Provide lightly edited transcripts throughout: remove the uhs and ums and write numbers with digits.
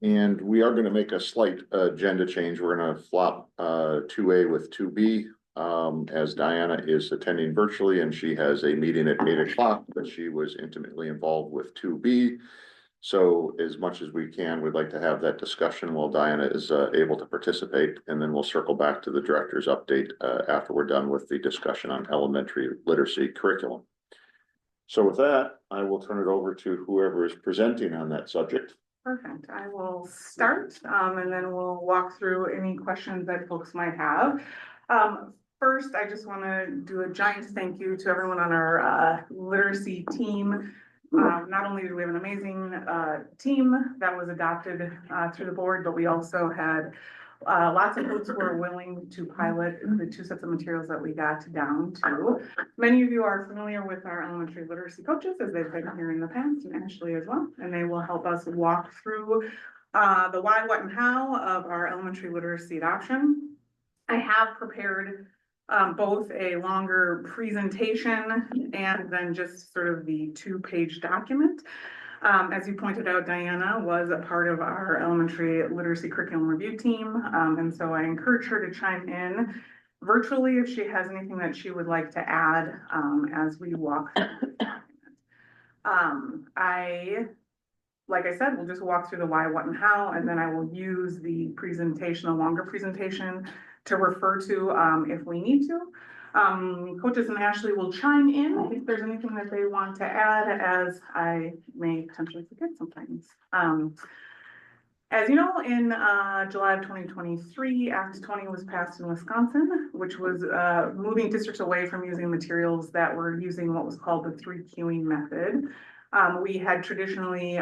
And we are going to make a slight agenda change. We're going to flop 2A with 2B as Diana is attending virtually and she has a meeting at 8 o'clock, but she was intimately involved with 2B. So as much as we can, we'd like to have that discussion while Diana is able to participate, and then we'll circle back to the director's update after we're done with the discussion on elementary literacy curriculum. So with that, I will turn it over to whoever is presenting on that subject. Perfect. I will start and then we'll walk through any questions that folks might have. First, I just want to do a giant thank you to everyone on our literacy team. Not only do we have an amazing team that was adopted through the board, but we also had lots of folks who were willing to pilot the 2 sets of materials that we got down to. Many of you are familiar with our elementary literacy coaches as they've been here in the past, and Ashley as well, and they will help us walk through the why, what, and how of our elementary literacy adoption. I have prepared both a longer presentation and then just sort of the 2-page document. As you pointed out, Diana was a part of our elementary literacy curriculum review team. And so I encourage her to chime in virtually if she has anything that she would like to add as we walk through the document. Like I said, we'll just walk through the why, what, and how, and then I will use the presentation, a longer presentation, to refer to if we need to. Coaches and Ashley will chime in if there's anything that they want to add, as I may potentially forget sometimes. As you know, in July of 2023, Act 20 was passed in Wisconsin, which was moving districts away from using materials that were using what was called the 3-cueing method. We had traditionally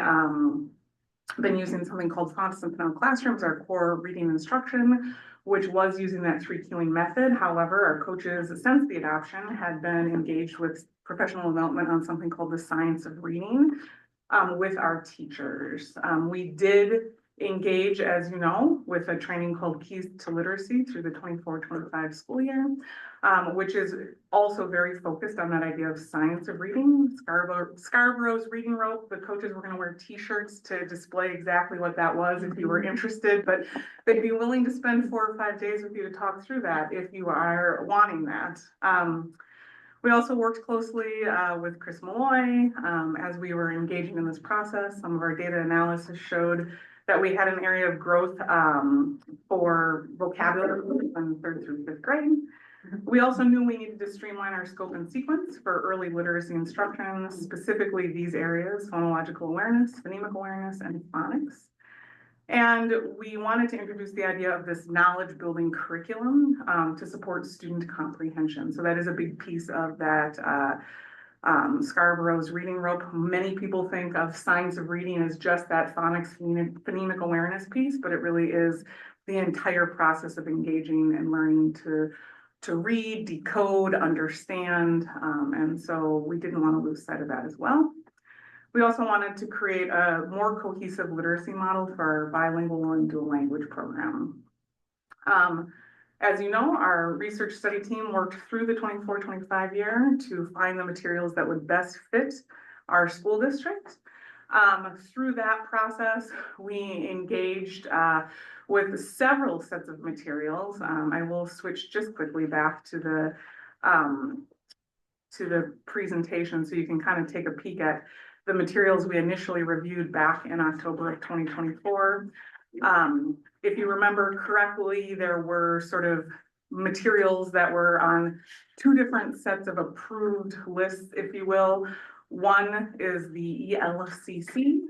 been using something called Fontes and Pinnell Classrooms, our core reading instruction, which was using that 3-cueing method. However, our coaches, since the adoption, had been engaged with professional development on something called the science of reading with our teachers. We did engage, as you know, with a training called Keys to Literacy through the 24-25 school year, which is also very focused on that idea of science of reading. Scarborough's reading rope. The coaches were going to wear t-shirts to display exactly what that was if you were interested, but they'd be willing to spend 4 or 5 days with you to talk through that if you are wanting that. We also worked closely with Chris Malloy as we were engaging in this process. Some of our data analysis showed that we had an area of growth for vocabulary from 3rd through 5th grade. We also knew we needed to streamline our scope and sequence for early literacy instruction, specifically these areas: phonological awareness, phonemic awareness, and phonics. And we wanted to introduce the idea of this knowledge building curriculum to support student comprehension. So that is a big piece of that Scarborough's reading rope. Many people think of science of reading as just that phonics, phonemic awareness piece, but it really is the entire process of engaging and learning to read, decode, understand. And so we didn't want to lose sight of that as well. We also wanted to create a more cohesive literacy model for our bilingual and dual language program. As you know, our research study team worked through the 24-25 year to find the materials that would best fit our school district. Through that process, we engaged with several sets of materials. I will switch just quickly back to the presentation so you can kind of take a peek at the materials we initially reviewed back in October of 2024. If you remember correctly, there were sort of materials that were on 2 different sets of approved lists, if you will. One is the ELCC,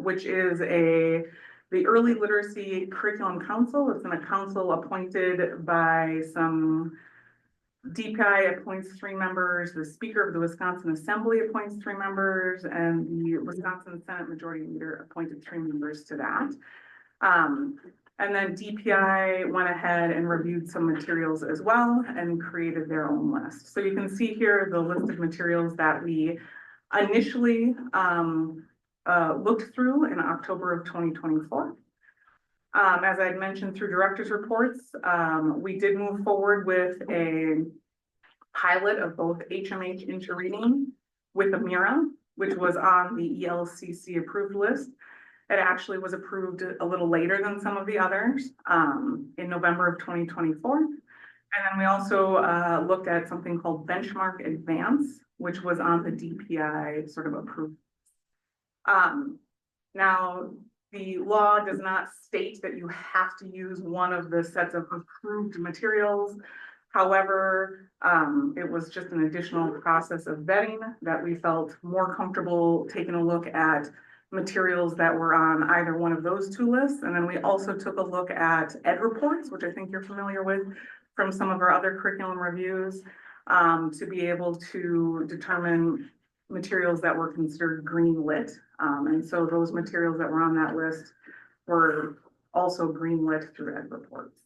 which is the Early Literacy Curriculum Council. It's a council appointed by some DPI appoints 3 members, the Speaker of the Wisconsin Assembly appoints 3 members, and the Wisconsin Senate Majority Leader appointed 3 members to that. And then DPI went ahead and reviewed some materials as well and created their own list. So you can see here the list of materials that we initially looked through in October of 2024. As I had mentioned through director's reports, we did move forward with a pilot of both HMH into reading with Amira. which was on the ELCC approved list. It actually was approved a little later than some of the others, in November of 2024. And then we also looked at something called Benchmark Advance, which was on the DPI sort of approved. Now, the law does not state that you have to use one of the sets of approved materials. However, it was just an additional process of vetting that we felt more comfortable taking a look at materials that were on either one of those two lists. And then we also took a look at ed reports, which I think you're familiar with from some of our other curriculum reviews, to be able to determine materials that were considered green lit. And so those materials that were on that list were also green lit through ed reports.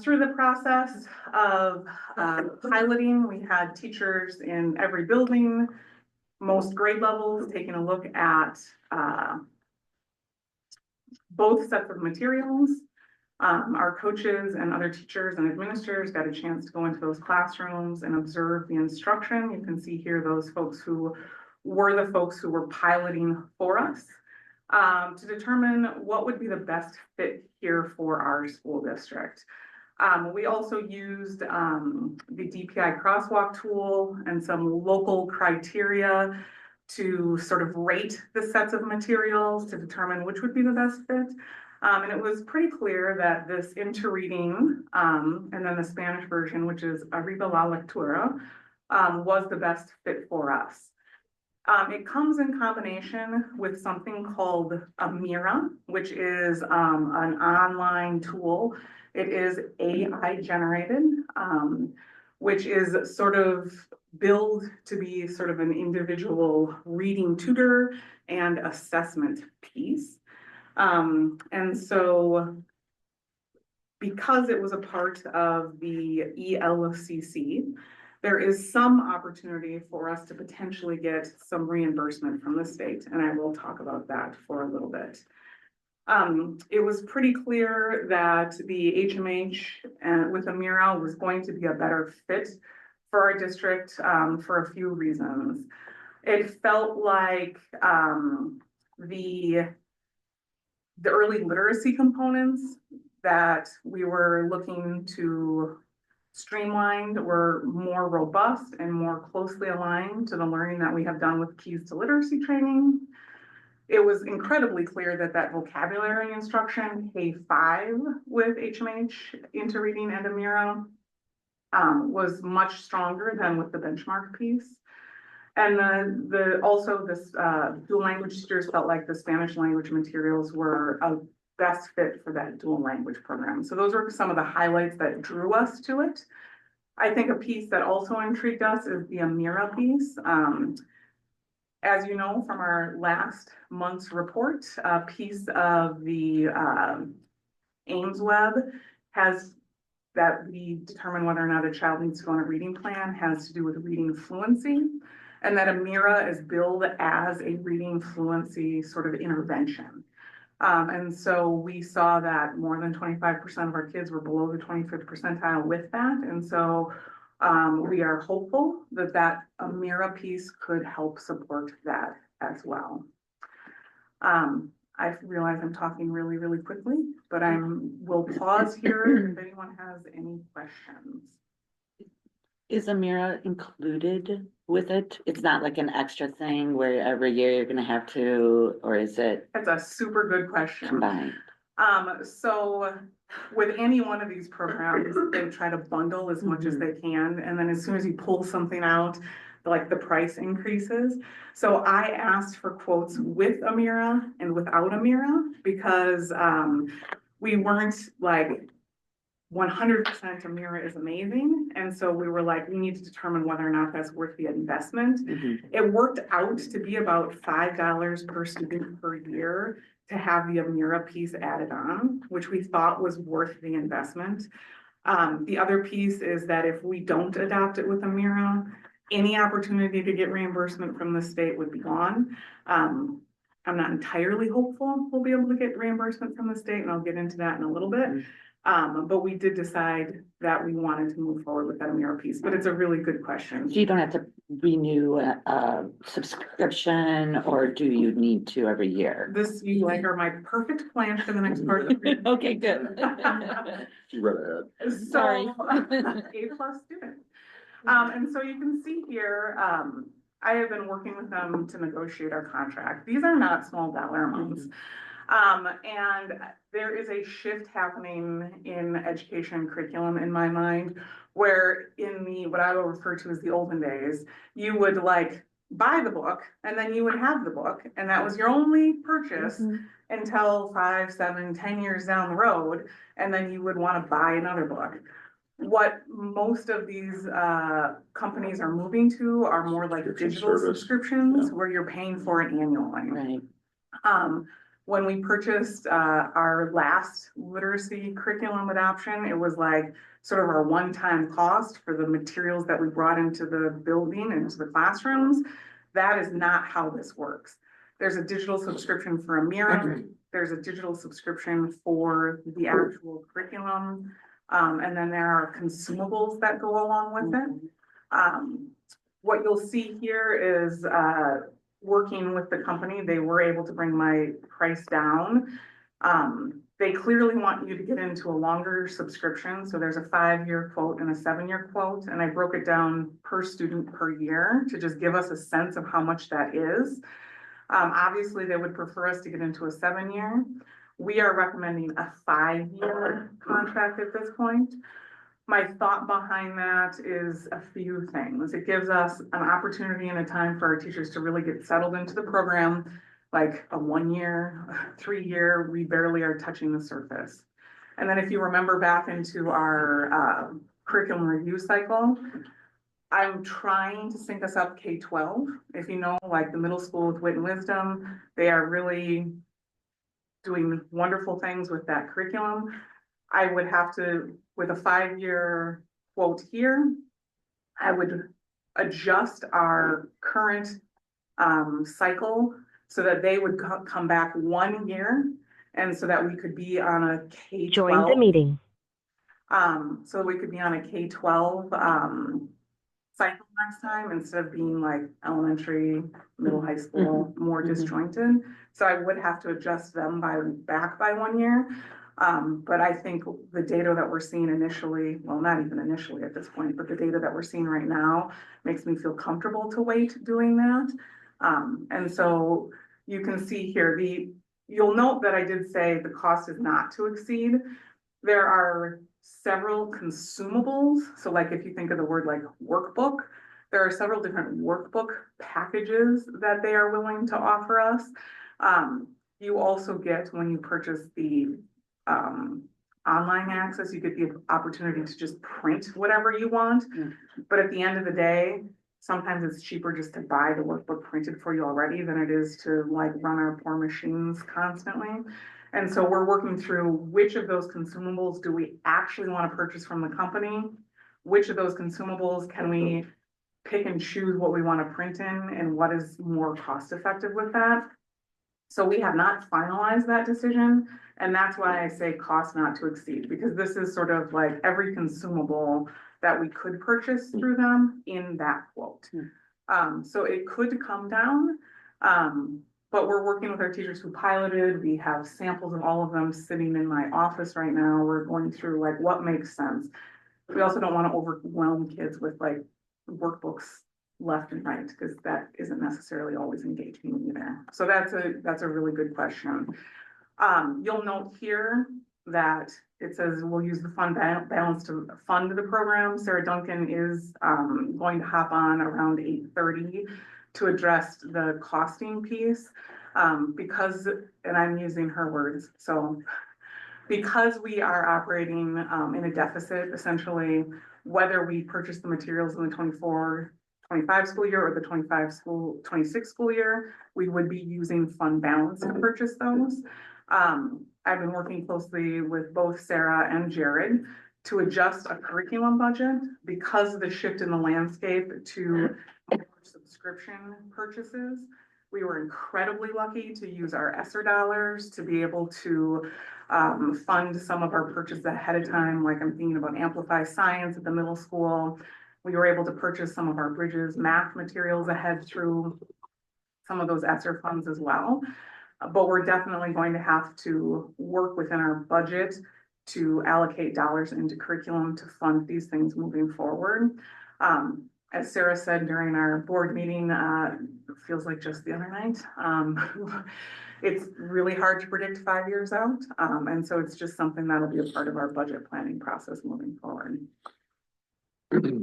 Through the process of piloting, we had teachers in every building, most grade levels, taking a look at both sets of materials. Our coaches and other teachers and administrators got a chance to go into those classrooms and observe the instruction. You can see here those folks who were the folks who were piloting for us, to determine what would be the best fit here for our school district. We also used the DPI crosswalk tool and some local criteria to sort of rate the sets of materials to determine which would be the best fit. And it was pretty clear that this interreading, and then the Spanish version, which is Arriba la Lectura, was the best fit for us. It comes in combination with something called Amira, which is an online tool. It is AI generated, which is sort of billed to be sort of an individual reading tutor and assessment piece. And so because it was a part of the ELCC, there is some opportunity for us to potentially get some reimbursement from the state, and I will talk about that for a little bit. It was pretty clear that the HMH with Amira was going to be a better fit for our district for a few reasons. It felt like the early literacy components that we were looking to streamline were more robust and more closely aligned to the learning that we have done with Keys to Literacy training. It was incredibly clear that that vocabulary instruction, K5 with HMH, Interreading and Amira, was much stronger than with the benchmark piece. And also this dual language teachers felt like the Spanish language materials were a best fit for that dual language program. So those were some of the highlights that drew us to it. I think a piece that also intrigued us is the Amira piece. As you know from our last month's report, a piece of the Ames Web has that we determine whether or not a child needs to go on a reading plan has to do with reading fluency, and that Amira is billed as a reading fluency sort of intervention. And so we saw that more than 25% of our kids were below the 25th percentile with that. And so we are hopeful that that Amira piece could help support that as well. I realize I'm talking really, really quickly, but will pause here if anyone has any questions. Is Amira included with it? It's not like an extra thing where every year you're gonna have to, or is it That's a super good question. combined? So with any one of these programs, they try to bundle as much as they can. And then as soon as you pull something out, like the price increases. So I asked for quotes with Amira and without Amira because we weren't like 100% Amira is amazing. And so we were like, we need to determine whether or not that's worth the investment. It worked out to be about $5 per student per year to have the Amira piece added on, which we thought was worth the investment. The other piece is that if we don't adopt it with Amira, any opportunity to get reimbursement from the state would be gone. I'm not entirely hopeful we'll be able to get reimbursement from the state, and I'll get into that in a little bit. But we did decide that we wanted to move forward with that Amira piece, but it's a really good question. So you don't have to renew a subscription, or do you need to every year? This, you like, are my perfect plan for the next part of the. Okay, good. She read ahead. Sorry. So, A+ student. And so you can see here, I have been working with them to negotiate our contract. These are not small dollar amounts. And there is a shift happening in education curriculum in my mind, where in the, what I will refer to as the olden days, you would like buy the book and then you would have the book, and that was your only purchase until 5, 7, 10 years down the road, and then you would want to buy another book. What most of these companies are moving to are more like Subscription digital service. subscriptions Yeah. where you're paying for it annually. Right. When we purchased our last literacy curriculum adoption, it was like sort of our one-time cost for the materials that we brought into the building, into the classrooms. That is not how this works. There's a digital subscription for Amira. There's a digital subscription for the actual curriculum. And then there are consumables that go along with it. What you'll see here is working with the company, they were able to bring my price down. They clearly want you to get into a longer subscription. So there's a 5-year quote and a 7-year quote. And I broke it down per student per year to just give us a sense of how much that is. Obviously, they would prefer us to get into a 7-year. We are recommending a 5-year contract at this point. My thought behind that is a few things. It gives us an opportunity and a time for our teachers to really get settled into the program. Like a 1-year, 3-year, we barely are touching the surface. And then if you remember back into our curriculum review cycle, I'm trying to sync us up K-12. If you know, like the middle school with Wit and Wisdom, they are really doing wonderful things with that curriculum. I would have to, with a 5-year quote here, I would adjust our current cycle so that they would come back 1 year, and so that we could be on a K-12. Join the meeting. So we could be on a K-12 cycle next time instead of being like elementary, middle, high school, more disjointed. So I would have to adjust them back by 1 year. But I think the data that we're seeing initially, well, not even initially at this point, but the data that we're seeing right now makes me feel comfortable to wait doing that. And so you can see here, you'll note that I did say the cost is not to exceed. There are several consumables. So like if you think of the word like workbook, there are several different workbook packages that they are willing to offer us. You also get, when you purchase the online access, you get the opportunity to just print whatever you want. But at the end of the day, sometimes it's cheaper just to buy the workbook printed for you already than it is to like run our poor machines constantly. And so we're working through which of those consumables do we actually want to purchase from the company? Which of those consumables can we pick and choose what we want to print in, and what is more cost effective with that? So we have not finalized that decision. And that's why I say cost not to exceed, because this is sort of like every consumable that we could purchase through them in that quote. So it could come down. But we're working with our teachers who piloted. We have samples of all of them sitting in my office right now. We're going through like what makes sense. We also don't want to overwhelm kids with like workbooks left and right, because that isn't necessarily always engaging either. So that's a really good question. You'll note here that it says we'll use the fund balance to fund the program. Sarah Duncan is going to hop on around 8:30 to address the costing piece, because, and I'm using her words, so because we are operating in a deficit, essentially, whether we purchase the materials in the 24-25 school year or the 25-26 school year, we would be using fund balance to purchase those. I've been working closely with both Sarah and Jared to adjust a curriculum budget because of the shift in the landscape to subscription purchases. We were incredibly lucky to use our ESSER dollars to be able to fund some of our purchases ahead of time. Like I'm thinking about Amplify Science at the middle school. We were able to purchase some of our bridges math materials ahead through some of those ESSER funds as well. But we're definitely going to have to work within our budget to allocate dollars into curriculum to fund these things moving forward. As Sarah said during our board meeting, it feels like just the other night. It's really hard to predict 5 years out. And so it's just something that'll be a part of our budget planning process moving forward.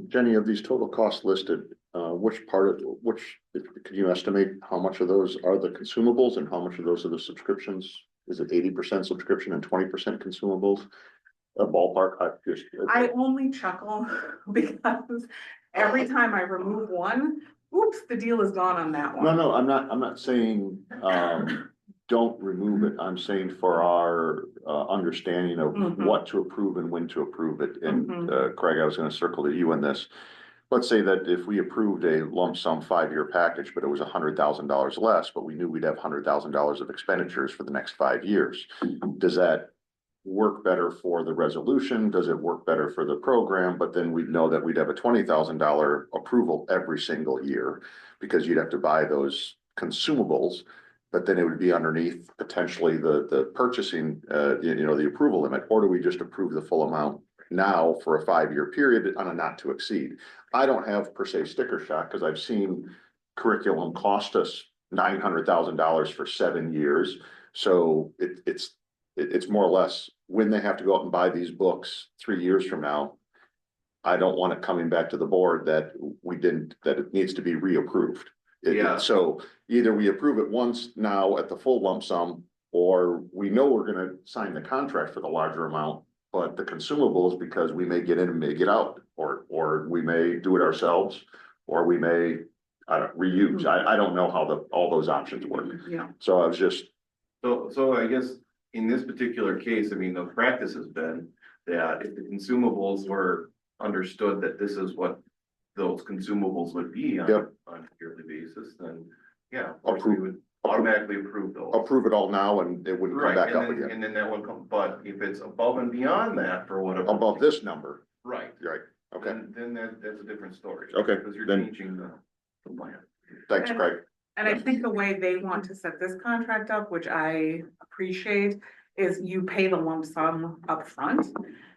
Jenny, of these total costs listed, can you estimate how much of those are the consumables and how much of those are the subscriptions? Is it 80% subscription and 20% consumables? A ballpark, I only chuckle because every time I remove one, oops, the deal is gone on that one. No, I'm not saying, don't remove it. I'm saying for our, understanding of Mhm. what to approve and when to approve it. And, Craig, I was gonna circle to you in this. Let's say that if we approved a lump sum 5-year package, but it was $100,000 less, but we knew we'd have $100,000 of expenditures for the next 5 years. Does that work better for the resolution? Does it work better for the program? But then we'd know that we'd have a $20,000 approval every single year because you'd have to buy those consumables. But then it would be underneath potentially the purchasing, the approval limit, or do we just approve the full amount now for a 5-year period on a not to exceed? I don't have per se sticker shock because I've seen curriculum cost us $900,000 for 7 years. So it's more or less when they have to go out and buy these books 3 years from now. I don't want it coming back to the board that it needs to be reapproved. Yeah. So either we approve it once now at the full lump sum, or we know we're gonna sign the contract for the larger amount, but the consumables, because we may get in and may get out, or we may do it ourselves, or we may, reuse. I don't know how all those options work. Yeah. So I was just, So I guess in this particular case, I mean, the practice has been that if the consumables were understood that this is what those consumables would be on Yep. a yearly basis, then yeah, of course, we would automatically approve those. approve it all now and it wouldn't come Right, back and up then, again. and then that one come, but if it's above and beyond that for whatever. Above this number, Right. right, okay, Then that's a different story. Okay, Because you're then- changing the plan. thanks, Craig. And I think the way they want to set this contract up, which I appreciate, is you pay the lump sum upfront.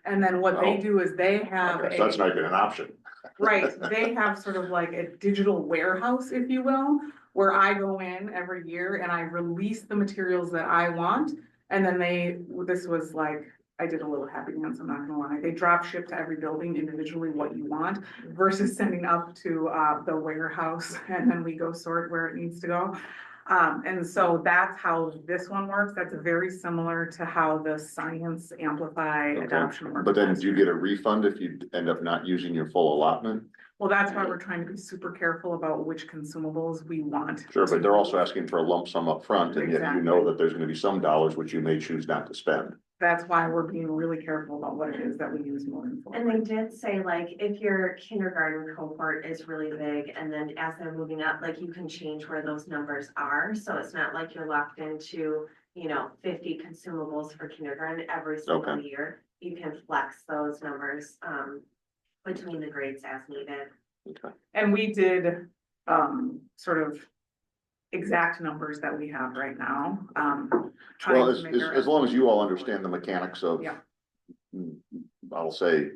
And then what they Oh. do is they have Okay, so that's not even an option. right, they have sort of like a digital warehouse, if you will, where I go in every year and I release the materials that I want. And then this was like, I did a little happy dance, I'm not gonna lie. They drop ship to every building individually what you want versus sending up to the warehouse and then we go sort where it needs to go. And so that's how this one works. That's very similar to how the Science Amplify Okay. adoption works. But then do you get a refund if you end up not using your full allotment? Well, that's why we're trying to be super careful about which consumables we want. Sure, but they're also asking for a lump sum up front, and yet you know Exactly. that there's gonna be some dollars which you may choose not to spend. That's why we're being really careful about what it is that we use moving And forward. they did say, like, if your kindergarten cohort is really big, and then as they're moving up, like, you can change where those numbers are, so it's not like you're locked into, 50 consumables for kindergarten every single Okay. year. You can flex those numbers, between the grades as needed. Okay. And we did, sort of exact numbers that we have right now. Trying Well, to make our as long as you all understand the mechanics of. Yeah. I'll say,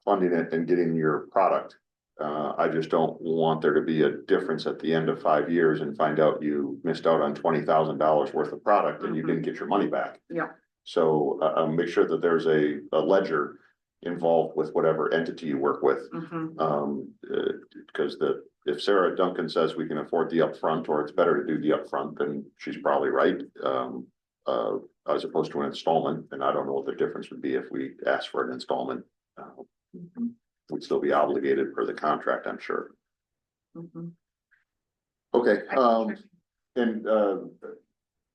funding it and getting your product. I just don't want there to be a difference at the end of 5 years and find out you missed out on $20,000 worth of product and you didn't get your money back. Yeah. So, make sure that there's a ledger involved with whatever entity you work with. Mhm. Because if Sarah Duncan says we can afford the upfront, or it's better to do the upfront, then she's probably right. As opposed to an installment, and I don't know what the difference would be if we asked for an installment. Mhm. We'd still be obligated per the contract, I'm sure. Mhm. Okay, and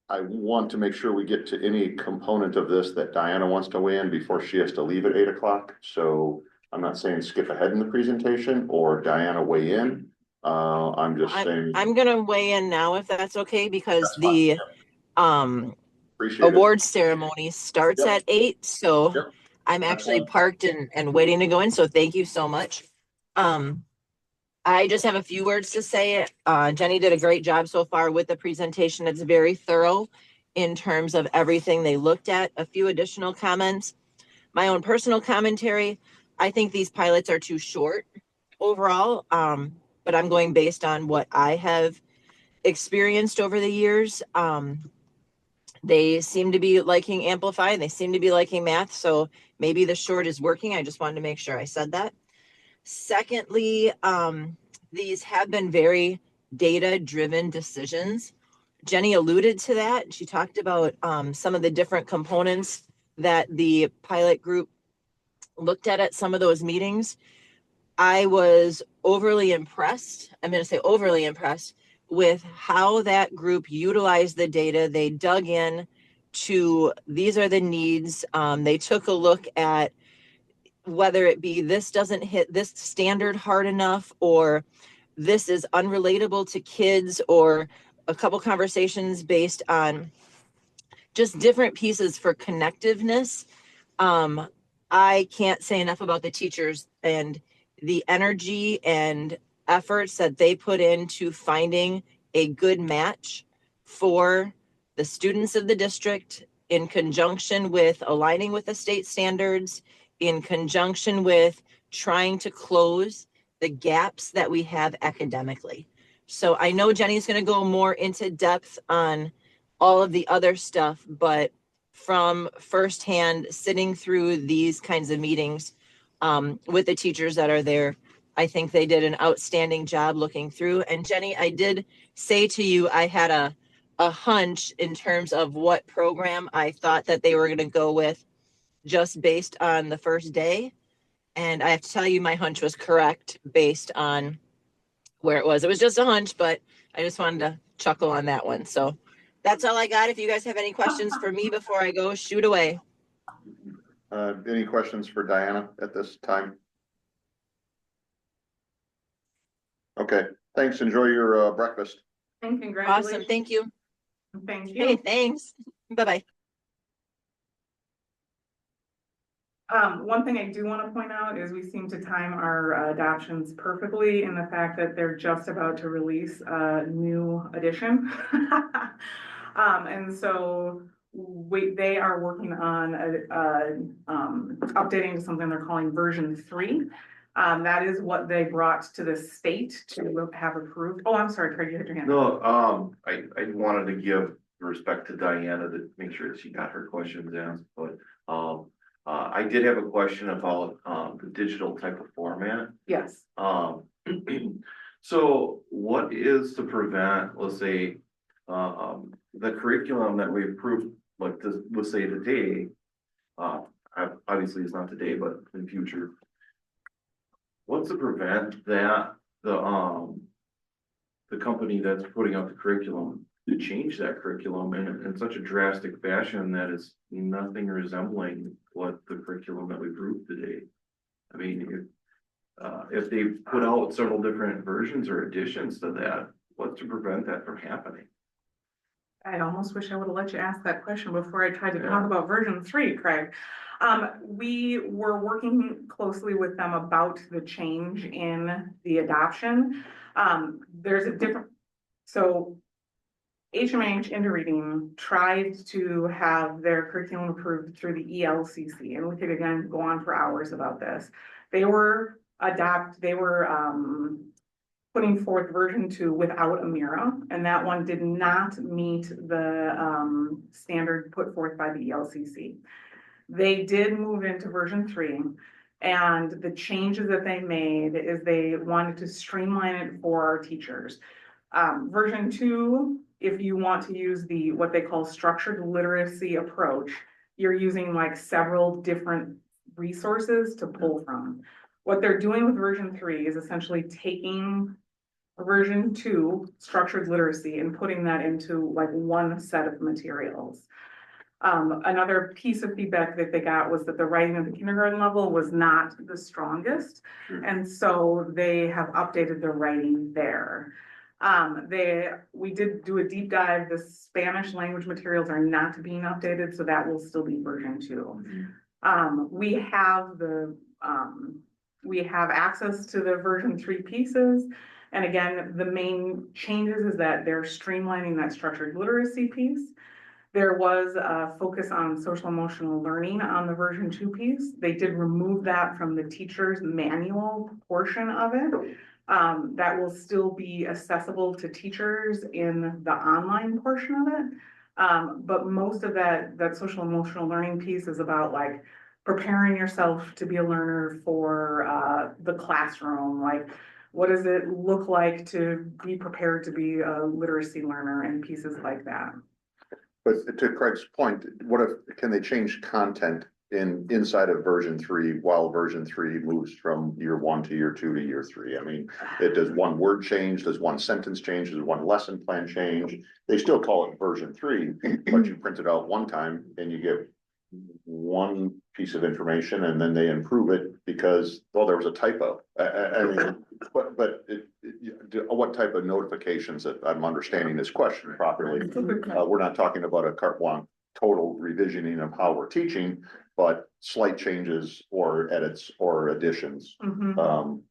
I want to make sure we get to any component of this that Diana wants to weigh in before she has to leave at 8 o'clock. So I'm not saying skip ahead in the presentation or Diana weigh in. I'm just saying. I'm gonna weigh in now if that's okay, because That's fine. the Appreciate it. award ceremony starts Yep. at 8, so Yep. I'm That's actually fine. parked and waiting to go in, so thank you so much. I just have a few words to say. Jenny did a great job so far with the presentation. It's very thorough in terms of everything they looked at. A few additional comments. My own personal commentary, I think these pilots are too short overall, but I'm going based on what I have experienced over the years. They seem to be liking Amplify, and they seem to be liking math, so maybe the short is working. I just wanted to make sure I said that. Secondly, these have been very data-driven decisions. Jenny alluded to that. She talked about some of the different components that the pilot group looked at some of those meetings. I was overly impressed. I'm going to say overly impressed with how that group utilized the data. They dug in to these are the needs. They took a look at whether it be this doesn't hit this standard hard enough, or this is unrelatable to kids, or a couple conversations based on just different pieces for connectiveness. I can't say enough about the teachers and the energy and efforts that they put into finding a good match for the students of the district, in conjunction with aligning with the state standards, in conjunction with trying to close the gaps that we have academically. So I know Jenny's going to go more into depth on all of the other stuff, but from firsthand sitting through these kinds of meetings with the teachers that are there, I think they did an outstanding job looking through. And Jenny, I did say to you, I had a hunch in terms of what program I thought that they were going to go with just based on the first day. And I have to tell you, my hunch was correct based on where it was. It was just a hunch, but I just wanted to chuckle on that one. So that's all I got. If you guys have any questions for me before I go, shoot away. Any questions for Diana at this time? Okay, thanks. Enjoy your breakfast. And congratulations. Awesome. Thank you. Thank Hey, you. thanks. Bye-bye. One thing I do want to point out is we seem to time our adoptions perfectly in the fact that they're just about to release a new edition. And so they are working on updating to something they're calling version 3. That is what they brought to the state to have approved. Oh, I'm sorry, Craig, you had your hand up. No, I wanted to give respect to Diana to make sure that she got her questions asked, but, I did have a question about, the digital type of format. Yes. So what is to prevent, let's say, the curriculum that we approved, like this, let's say today, obviously it's not today, but in future. What's to prevent that, the company that's putting out the curriculum to change that curriculum in such a drastic fashion that is nothing resembling what the curriculum that we approved today? I mean, if they put out several different versions or additions to that, what's to prevent that from happening? I almost wish I would have let you ask that question before I tried to talk about version 3, Craig. We were working closely with them about the change in the adoption. There's a different, so HMH Interreading tried to have their curriculum approved through the ELCC, and we could again go on for hours about this. They were putting forth version 2 without Amira, and that one did not meet the standard put forth by the ELCC. They did move into version 3, and the changes that they made is they wanted to streamline it for our teachers. Version 2, if you want to use the what they call structured literacy approach, you're using like several different resources to pull from. What they're doing with version 3 is essentially taking version 2 structured literacy and putting that into like one set of materials. Another piece of feedback that they got was that the writing at the kindergarten level was not the strongest. Sure. And so they have updated their writing there. We did do a deep dive. The Spanish language materials are not being updated, so that will still be version 2. We we have access to the version 3 pieces. And again, the main changes is that they're streamlining that structured literacy piece. There was a focus on social emotional learning on the version 2 piece. They did remove that from the teacher's manual portion of it. That will still be accessible to teachers in the online portion of it. But most of that social emotional learning piece is about like preparing yourself to be a learner for the classroom. Like, what does it look like to be prepared to be a literacy learner and pieces like that. But to Craig's point, what if, can they change content inside of version 3 while version 3 moves from year 1 to year 2 to year 3? I mean, does one word change? Does one sentence change? Does one lesson plan change? They still call it version 3, but you print it out one time and you get one piece of information and then they improve it because, well, there was a typo. I mean, but what type of notifications that I'm understanding this question properly? We're not talking about a carte blanche total revisioning of how we're teaching, but slight changes or edits or additions. Mhm.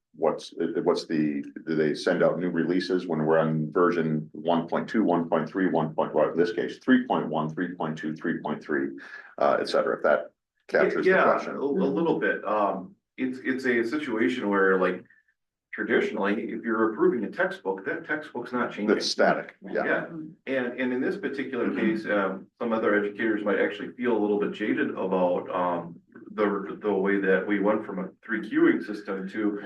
Do they send out new releases when we're on version 1.2, 1.3, well, in this case, 3.1, 3.2, 3.3, et cetera, if that captures the Yeah, question. a little bit. It's a situation where like traditionally, if you're approving a textbook, that textbook's not changing. That's static, yeah. Yeah, and in this particular case, some other educators might actually feel a little bit jaded about the way that we went from a 3Qing system to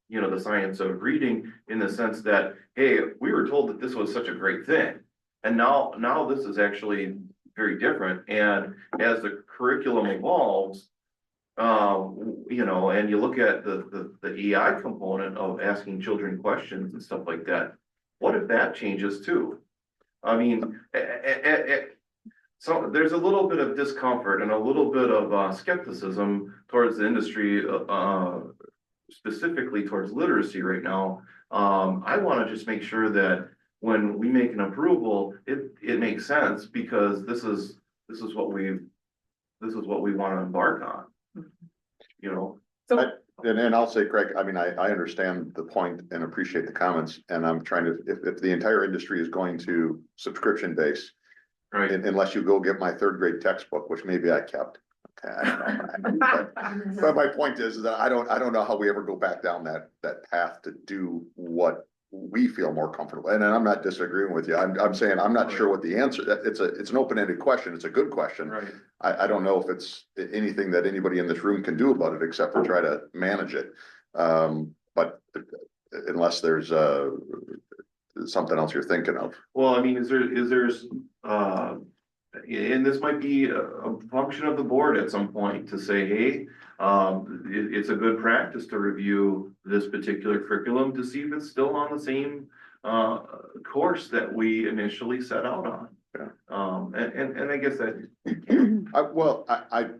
you know, the science of reading, in the sense that, hey, we were told that this was such a great thing, and now this is actually very different. And as the curriculum evolves, you know, and you look at the EI component of asking children questions and stuff like that, what if that changes too? I mean, so there's a little bit of discomfort and a little bit of skepticism towards the industry, specifically towards literacy right now. I want to just make sure that when we make an approval, it makes sense, because this is what we want to embark on. You know, So, And I'll say, Craig, I mean, I understand the point and appreciate the comments, and I'm trying to, if the entire industry is going to subscription base, right? unless you go get my 3rd grade textbook, which maybe I kept. Okay, I don't know. But my point is that I don't know how we ever go back down that path to do what we feel more comfortable. And I'm not disagreeing with you. I'm saying I'm not sure what the answer. It's an open-ended question. It's a good question. Right. I don't know if it's anything that anybody in this room can do about it except for try to manage it. But unless there's something else you're thinking of. Well, I mean, is there and this might be a function of the board at some point to say, hey, it's a good practice to review this particular curriculum to see if it's still on the same course that we initially set out on. Yeah. And I guess that.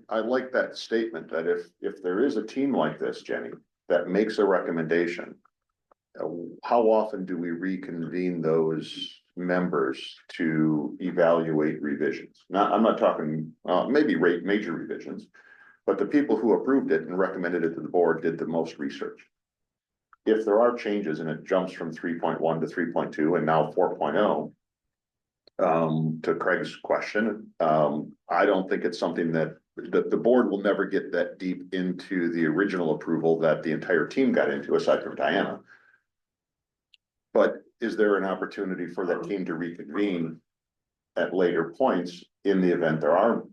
I like that statement that if there is a team like this, Jenny, that makes a recommendation, how often do we reconvene those members to evaluate revisions? I'm not talking, maybe rate major revisions, but the people who approved it and recommended it to the board did the most research. If there are changes and it jumps from 3.1 to 3.2 and now 4.0, to Craig's question, I don't think it's something that the board will never get that deep into the original approval that the entire team got into, aside from Diana. But is there an opportunity for that team to reconvene at later points in the event there are,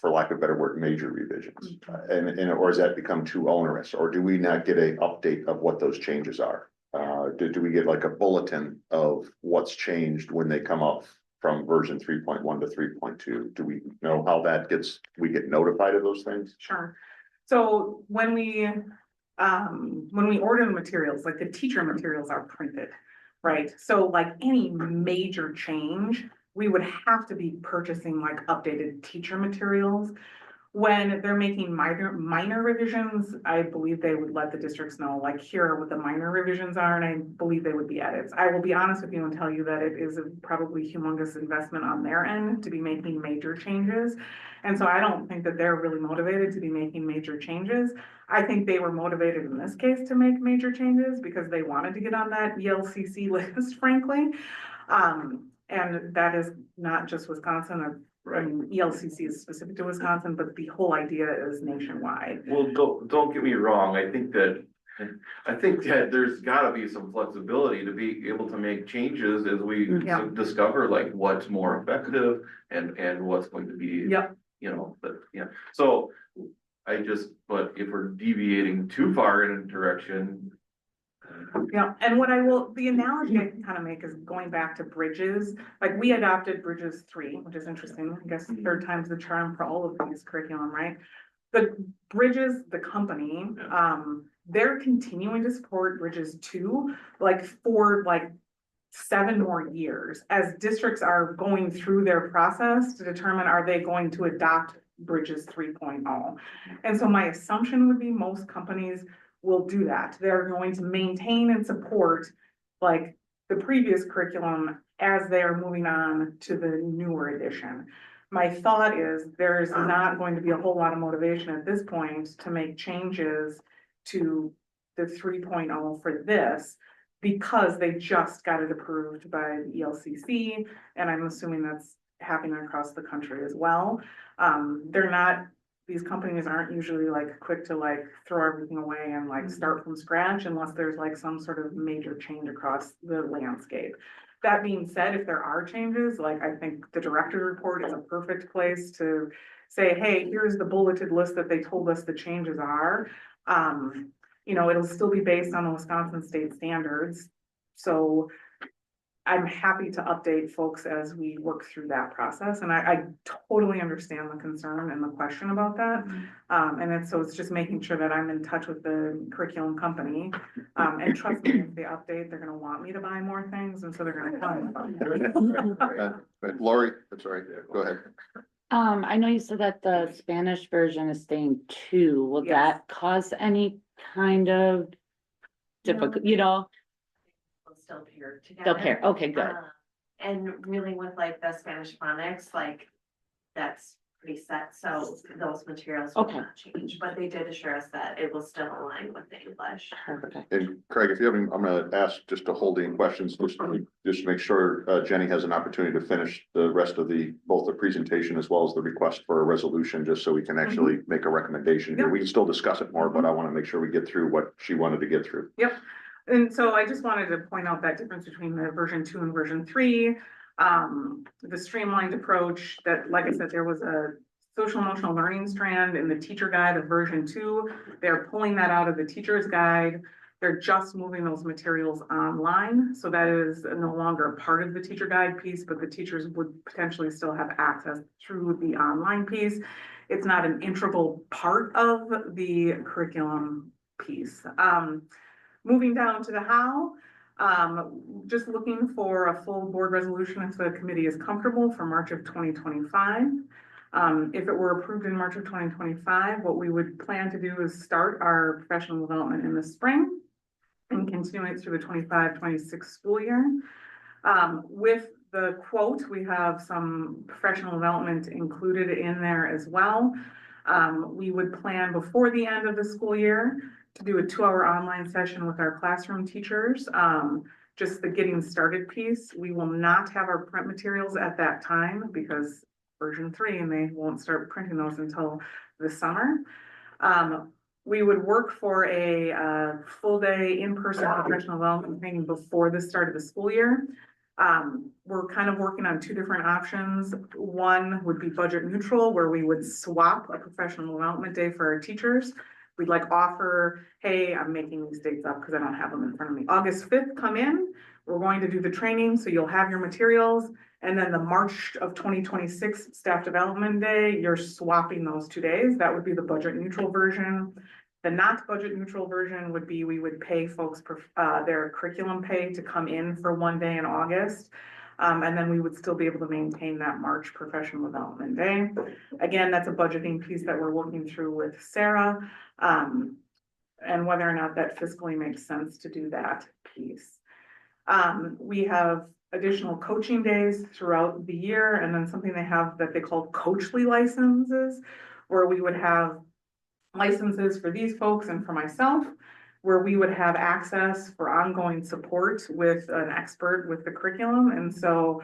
for lack of a better word, major revisions? Or has that become too onerous? Or do we not get an update of what those changes are? Do we get like a bulletin of what's changed when they come up from version 3.1 to 3.2? Do we know how that we get notified of those things? sure. So when we order the materials, like the teacher materials are printed, right? So like any major change, we would have to be purchasing like updated teacher materials. When they're making minor revisions, I believe they would let the districts know, like, here are what the minor revisions are, and I believe they would be edits. I will be honest with you and tell you that it is a probably humongous investment on their end to be making major changes. And so I don't think that they're really motivated to be making major changes. I think they were motivated in this case to make major changes because they wanted to get on that ELCC list, frankly. And that is not just Wisconsin, or I mean, ELCC is specific to Wisconsin, but the whole idea is nationwide. Well, don't get me wrong, I think that there's gotta be some flexibility to be able to make changes as we Yeah. discover like what's more effective and what's going to be. Yep. You know, but, yeah, so but if we're deviating too far in a direction. Yeah, and the analogy I can kind of make is going back to Bridges, like we adopted Bridges 3, which is interesting, I guess third time's the charm for all of these curriculum, right? The Bridges, the company, they're continuing to support Bridges 2, like for like 7 more years, as districts are going through their process to determine, are they going to adopt Bridges 3.0? And so my assumption would be most companies will do that. They're going to maintain and support like the previous curriculum as they are moving on to the newer edition. My thought is there's not going to be a whole lot of motivation at this point to make changes to the 3.0 for this, because they just got it approved by the ELCC, and I'm assuming that's happening across the country as well. These companies aren't usually like quick to like throw everything away and like start from scratch unless there's like some sort of major change across the landscape. That being said, if there are changes, like I think the director report is a perfect place to say, hey, here's the bulleted list that they told us the changes are. It'll still be based on the Wisconsin state standards. So I'm happy to update folks as we work through that process. And I totally understand the concern and the question about that. So it's just making sure that I'm in touch with the curriculum company. And trust me, if they update, they're gonna want me to buy more things, and so they're gonna tell me about it. Lori, that's all right, go ahead. I know you said that the Spanish version is staying 2. Will Yes. that cause any kind of difficult, We'll still pair they'll together. pair, okay, good. And really with like the Spanish phonics, like that's pretty set, so those materials will Okay. not change, but they did assure us that it will still align with the English. Perfect. And Craig, if you haven't, I'm gonna ask just a holding questions, just to make sure Jenny has an opportunity to finish the rest of both the presentation as well as the request for a resolution, just so we can actually make a recommendation here. Yep. We can still discuss it more, but I want to make sure we get through what she wanted to get through. Yep. And so I just wanted to point out that difference between the version 2 and version 3. The streamlined approach that, like I said, there was a social emotional learning strand in the teacher guide of version 2. They're pulling that out of the teacher's guide. They're just moving those materials online. So that is no longer part of the teacher guide piece, but the teachers would potentially still have access through the online piece. It's not an integral part of the curriculum piece. Moving down to the how, just looking for a full board resolution if the committee is comfortable for March of 2025. If it were approved in March of 2025, what we would plan to do is start our professional development in the spring and continue it through the 25-26 school year. With the quote, we have some professional development included in there as well. We would plan before the end of the school year to do a 2-hour online session with our classroom teachers. Just the getting started piece. We will not have our print materials at that time because version 3, and they won't start printing those until the summer. We would work for a full day in-person professional development training before the start of the school year. We're kind of working on 2 different options. One would be budget neutral, where we would swap a professional development day for our teachers. We'd like offer, hey, I'm making these dates up because I don't have them in front of me. August 5th, come in. We're going to do the training, so you'll have your materials. And then the March of 2026 staff development day, you're swapping those 2 days. That would be the budget neutral version. The not budget neutral version would be, we would pay folks their curriculum pay to come in for 1 day in August. And then we would still be able to maintain that March professional development day. Again, that's a budgeting piece that we're working through with Sarah. And whether or not that fiscally makes sense to do that piece. We have additional coaching days throughout the year, and then something they have that they call coachly licenses, where we would have licenses for these folks and for myself, where we would have access for ongoing support with an expert with the curriculum. And so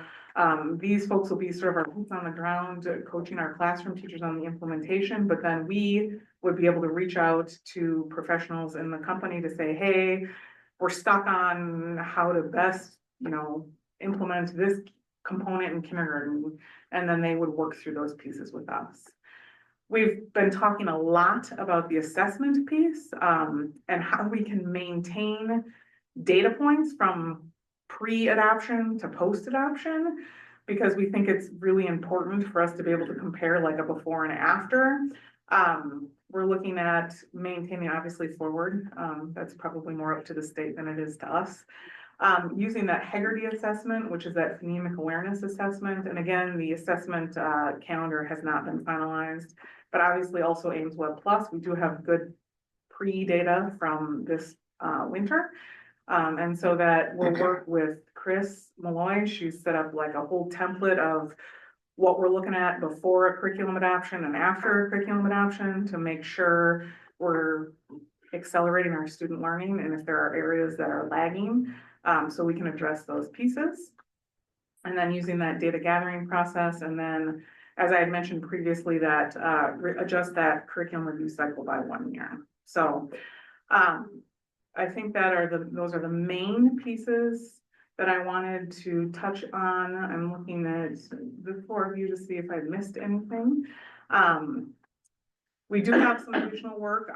these folks will be sort of our boots on the ground, coaching our classroom teachers on the implementation, but then we would be able to reach out to professionals in the company to say, hey, we're stuck on how to best, implement this component in kindergarten. And then they would work through those pieces with us. We've been talking a lot about the assessment piece, and how we can maintain data points from pre-adoption to post-adoption, because we think it's really important for us to be able to compare like a before and after. We're looking at maintaining obviously forward. That's probably more up to the state than it is to us. Using that Hegarty assessment, which is that phonemic awareness assessment. And again, the assessment calendar has not been finalized, but obviously also Ames Web Plus. We do have good pre-data from this winter. And so that we'll work with Chris Malloy. She's set up like a whole template of what we're looking at before a curriculum adoption and after a curriculum adoption to make sure we're accelerating our student learning, and if there are areas that are lagging, so we can address those pieces. And then using that data gathering process, and then, as I had mentioned previously, that adjust that curriculum review cycle by 1 year. So I think that those are the main pieces that I wanted to touch on. I'm looking at the four of you to see if I missed anything. We do have some additional work.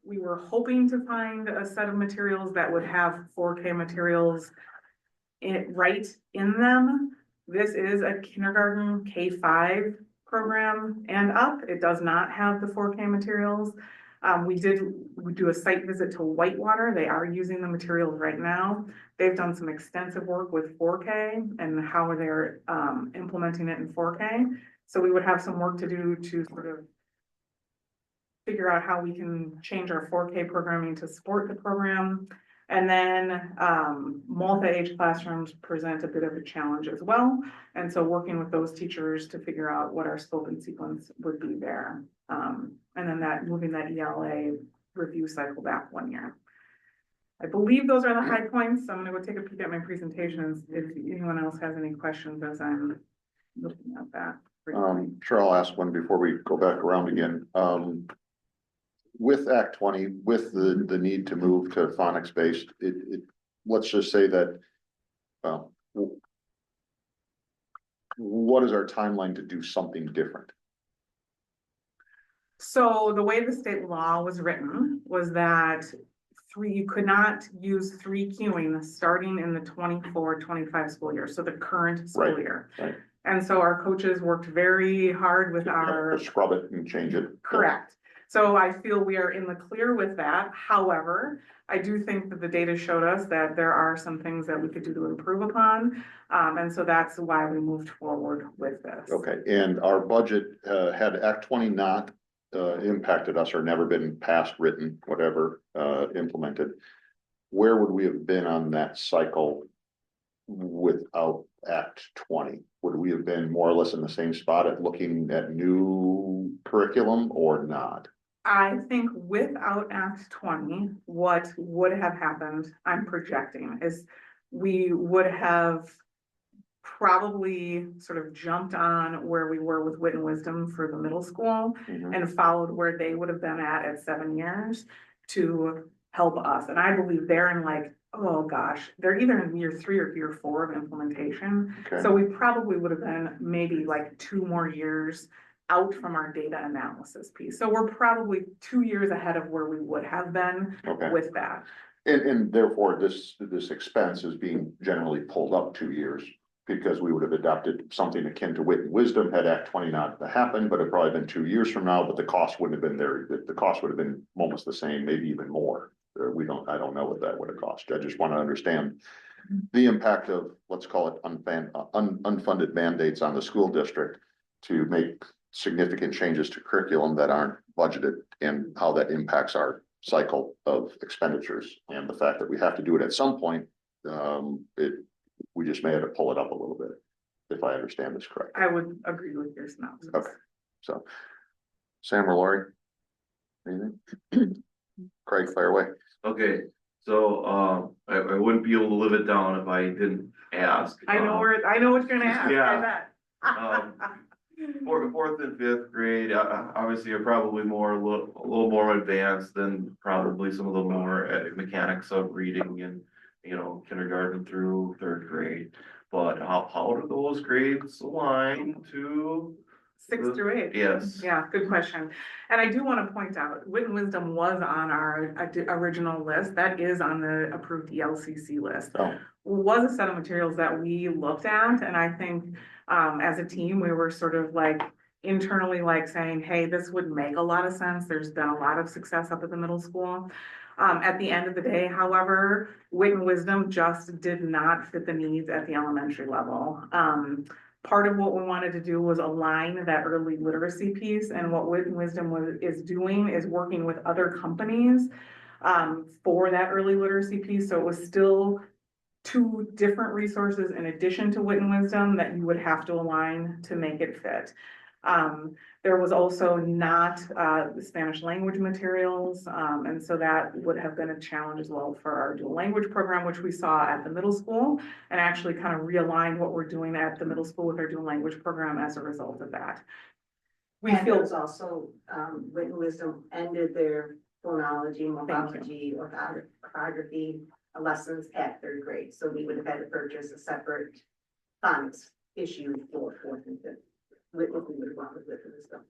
We were hoping to find a set of materials that would have 4K materials right in them. This is a kindergarten K-5 program and up. It does not have the 4K materials. We do a site visit to Whitewater. They are using the materials right now. They've done some extensive work with 4K and how they're implementing it in 4K. So we would have some work to do to sort of figure out how we can change our 4K programming to support the program. And then multi-age classrooms present a bit of a challenge as well. And so working with those teachers to figure out what our scope and sequence would be there. And then moving that ELA review cycle back 1 year. I believe those are the high points. So I'm gonna go take a peek at my presentations if anyone else has any questions as I'm looking at that. Sure, I'll ask one before we go back around again. With Act 20, with the need to move to phonics based, let's just say that, well, what is our timeline to do something different? So the way the state law was written was that you could not use 3 queuing starting in the 24-25 school year. So the current school year. Right. And so our coaches worked very hard with our. Scrub it and change it. Correct. So I feel we are in the clear with that. However, I do think that the data showed us that there are some things that we could do to improve upon. And so that's why we moved forward with this. Okay, and our budget had Act 20 not impacted us or never been passed, written, whatever, implemented, where would we have been on that cycle without Act 20? Would we have been more or less in the same spot at looking at new curriculum or not? I think without Act 20, what would have happened, I'm projecting, is we would have probably sort of jumped on where we were with Wit and Wisdom for the middle school and followed where they would have been at 7 years to help us. And I believe they're in like, oh gosh, they're either in year 3 or year 4 of implementation. Okay. So we probably would have been maybe like 2 more years out from our data analysis piece. So we're probably 2 years ahead of where we would have been with that. And therefore, this expense is being generally pulled up 2 years because we would have adopted something akin to Wit and Wisdom had Act 20 not happened, but it'd probably been 2 years from now, but the cost wouldn't have been there. The cost would have been almost the same, maybe even more. I don't know what that would have cost. I just want to understand the impact of, let's call it unfunded mandates on the school district to make significant changes to curriculum that aren't budgeted and how that impacts our cycle of expenditures. And the fact that we have to do it at some point, we just may have to pull it up a little bit, if I understand this correctly. I would agree with your synopsis. Okay. So, Sam or Lori? Anything? Craig, fire away. Okay, so, I wouldn't be able to live it down if I didn't ask. I know what you're gonna ask, I Yeah. bet. Um, Fourth and fifth grade, obviously are probably a little more advanced than probably some of the more mechanics of reading and, kindergarten through third grade. But how do those grades align to? 6 through 8. Yes. Yeah, good question. And I do want to point out, Wit and Wisdom was on our original list. That is on the approved ELCC list. Oh, Was a set of materials that we looked at, and I think as a team, we were sort of like internally like saying, hey, this would make a lot of sense. There's been a lot of success up at the middle school. At the end of the day, however, Wit and Wisdom just did not fit the needs at the elementary level. Part of what we wanted to do was align that early literacy piece, and what Wit and Wisdom is doing is working with other companies for that early literacy piece. So it was still 2 different resources in addition to Wit and Wisdom that you would have to align to make it fit. There was also not the Spanish language materials, and so that would have been a challenge as well for our dual language program, which we saw at the middle school, and actually kind of realigned what we're doing at the middle school with our dual language program as a result of that. We And feel there's also, Wit and Wisdom ended their phonology, morphology, orthography lessons at 3rd grade, so we would have had to purchase a separate phonics issue for 4th and 5th. With what we would have gone with Wit and Wisdom.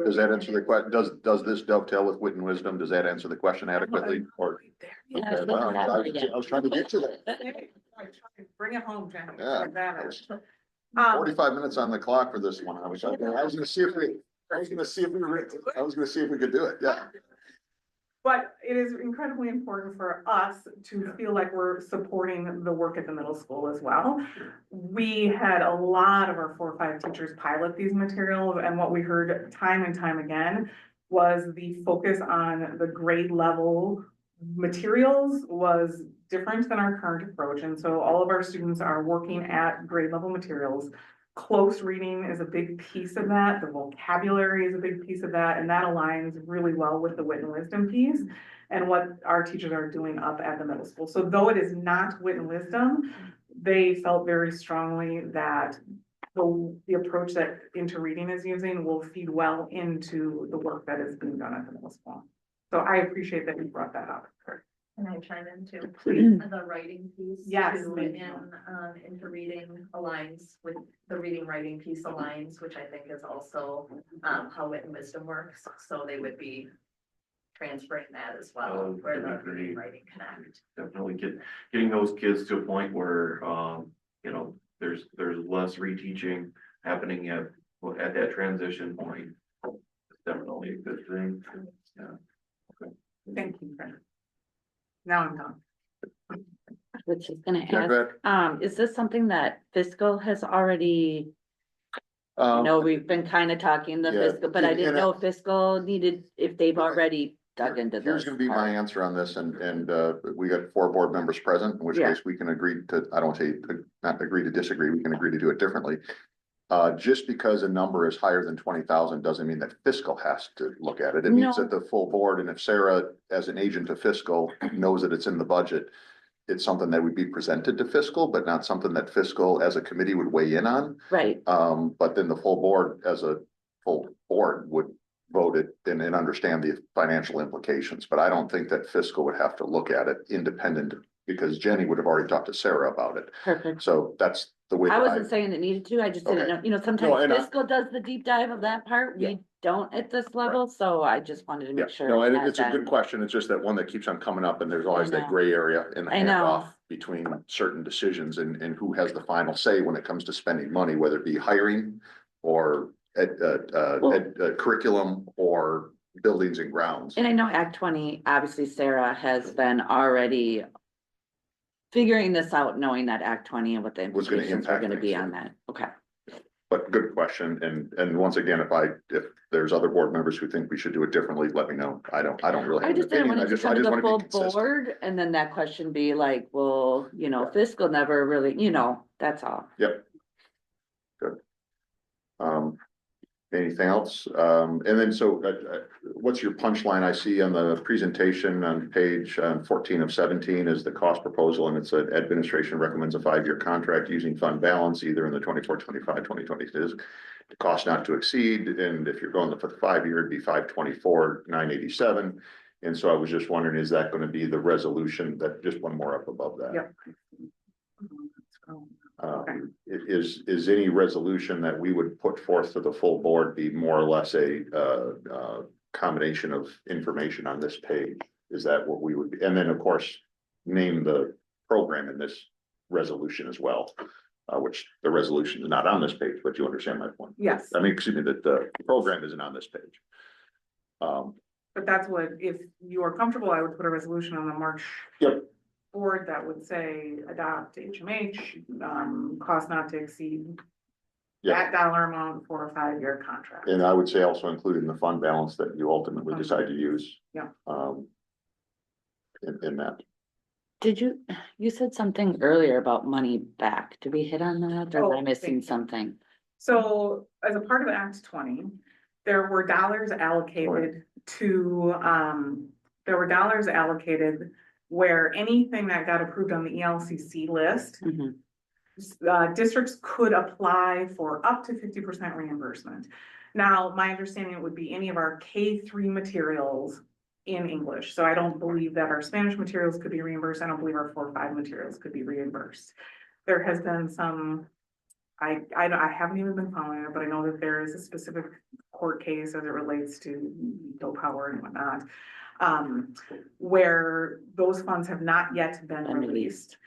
does that answer the question? Does this dovetail with Wit and Wisdom? Does that answer the question adequately? Or, Yeah, okay, well, I was trying to get to that. Bring it home, Jen. Yeah. Like that. 45 minutes on the clock for this one. I was gonna see if we could do it. Yeah. But it is incredibly important for us to feel like we're supporting the work at the middle school as well. We had a lot of our 4 or 5 teachers pilot these materials, and what we heard time and time again was the focus on the grade level materials was different than our current approach. And so all of our students are working at grade level materials. Close reading is a big piece of that. The vocabulary is a big piece of that, and that aligns really well with the Wit and Wisdom piece and what our teachers are doing up at the middle school. So though it is not Wit and Wisdom, they felt very strongly that the approach that Into Reading is using will feed well into the work that is being done at the middle school. So I appreciate that you brought that up. Can I chime in too? Please. The writing piece. Yes, too, thank you. Into reading aligns with the reading writing piece aligns, which I think is also how Wit and Wisdom works. So they would be transferring that as well, Oh, where the that'd be reading great. writing connect. Definitely getting those kids to a point where, there's less reteaching happening at that transition point. It's definitely a good thing. Yeah. Thank you, Fran. Now I'm done. Which is gonna Yeah, go ask, is this something that fiscal has already, I know we've been kind of talking the Yeah, fiscal, but I didn't and know if fiscal needed, if they've already dug into this. Here's gonna be my part. answer on this, and we got 4 board members present, in which Yeah. case we can agree to, I don't say, not agree to disagree, we can agree to do it differently. Just because a number is higher than 20,000 doesn't mean that fiscal has to look at it. It means No. that the full board, and if Sarah, as an agent of fiscal, knows that it's in the budget, it's something that would be presented to fiscal, but not something that fiscal as a committee would weigh in on. Right, But then the full board, as a full board, would vote it and understand the financial implications. But I don't think that fiscal would have to look at it independent, because Jenny would have already talked to Sarah about it. perfect. So that's the way. I that wasn't saying it needed to, I just didn't Okay. know, No, sometimes and I- fiscal does the deep dive of that part, Yeah. we don't at this level, so I just wanted to Yeah, make sure. no, and I had it's a that. good question. It's just that one that keeps on coming up, and there's always I that know. gray area in the I know. handoff between certain decisions and who has the final say when it comes to spending money, whether it be hiring or curriculum or buildings and grounds. And I know Act 20, obviously Sarah has been already figuring this out, knowing that Act 20 and what the Was gonna implications were impact gonna be things, on that, okay. But good question, and once again, if there's other board members who think we should do it differently, let me know. I don't really I have an just didn't opinion, want I it to just come to the wanna full be consistent. board, and then that question be like, well, you know, fiscal never really, you know, that's all. Yep. Good. Anything else? And then, so, what's your punchline? I see on the presentation on page 14 of 17 is the cost proposal, and it's an administration recommends a 5-year contract using fund balance, either in the 24, 25, 2026. The cost not to exceed, and if you're going for the 5-year, it'd be 524, 987. And so I was just wondering, is that gonna be the resolution that, just one more up above that? Yep. Is any resolution that we would put forth to the full board be more or less a combination of information on this page? Is that what we would be? And then, of course, name the program in this resolution as well, which the resolution is not on this page, but you understand my point. Yes, I mean, excuse me, that the program isn't on this page. but that's what, if you are comfortable, I would put a resolution on the March. Yep. Board that would say adopt HMH, cost not to exceed. Yeah. That dollar amount for a 5-year contract. And I would say also include in the fund balance that you ultimately decide to use. Yeah. In that. Did you said something earlier about money back, did we hit on that, or am I Oh, missing thank you. something? So as a part of Act 20, there were dollars allocated to, where anything that got approved on the ELCC list, Mhm. districts could apply for up to 50% reimbursement. Now, my understanding would be any of our K-3 materials in English. So I don't believe that our Spanish materials could be reimbursed. I don't believe our 4-5 materials could be reimbursed. There has been some, I haven't even been following it, but I know that there is a specific court case as it relates to Bill Power and whatnot, where those funds have not yet been released.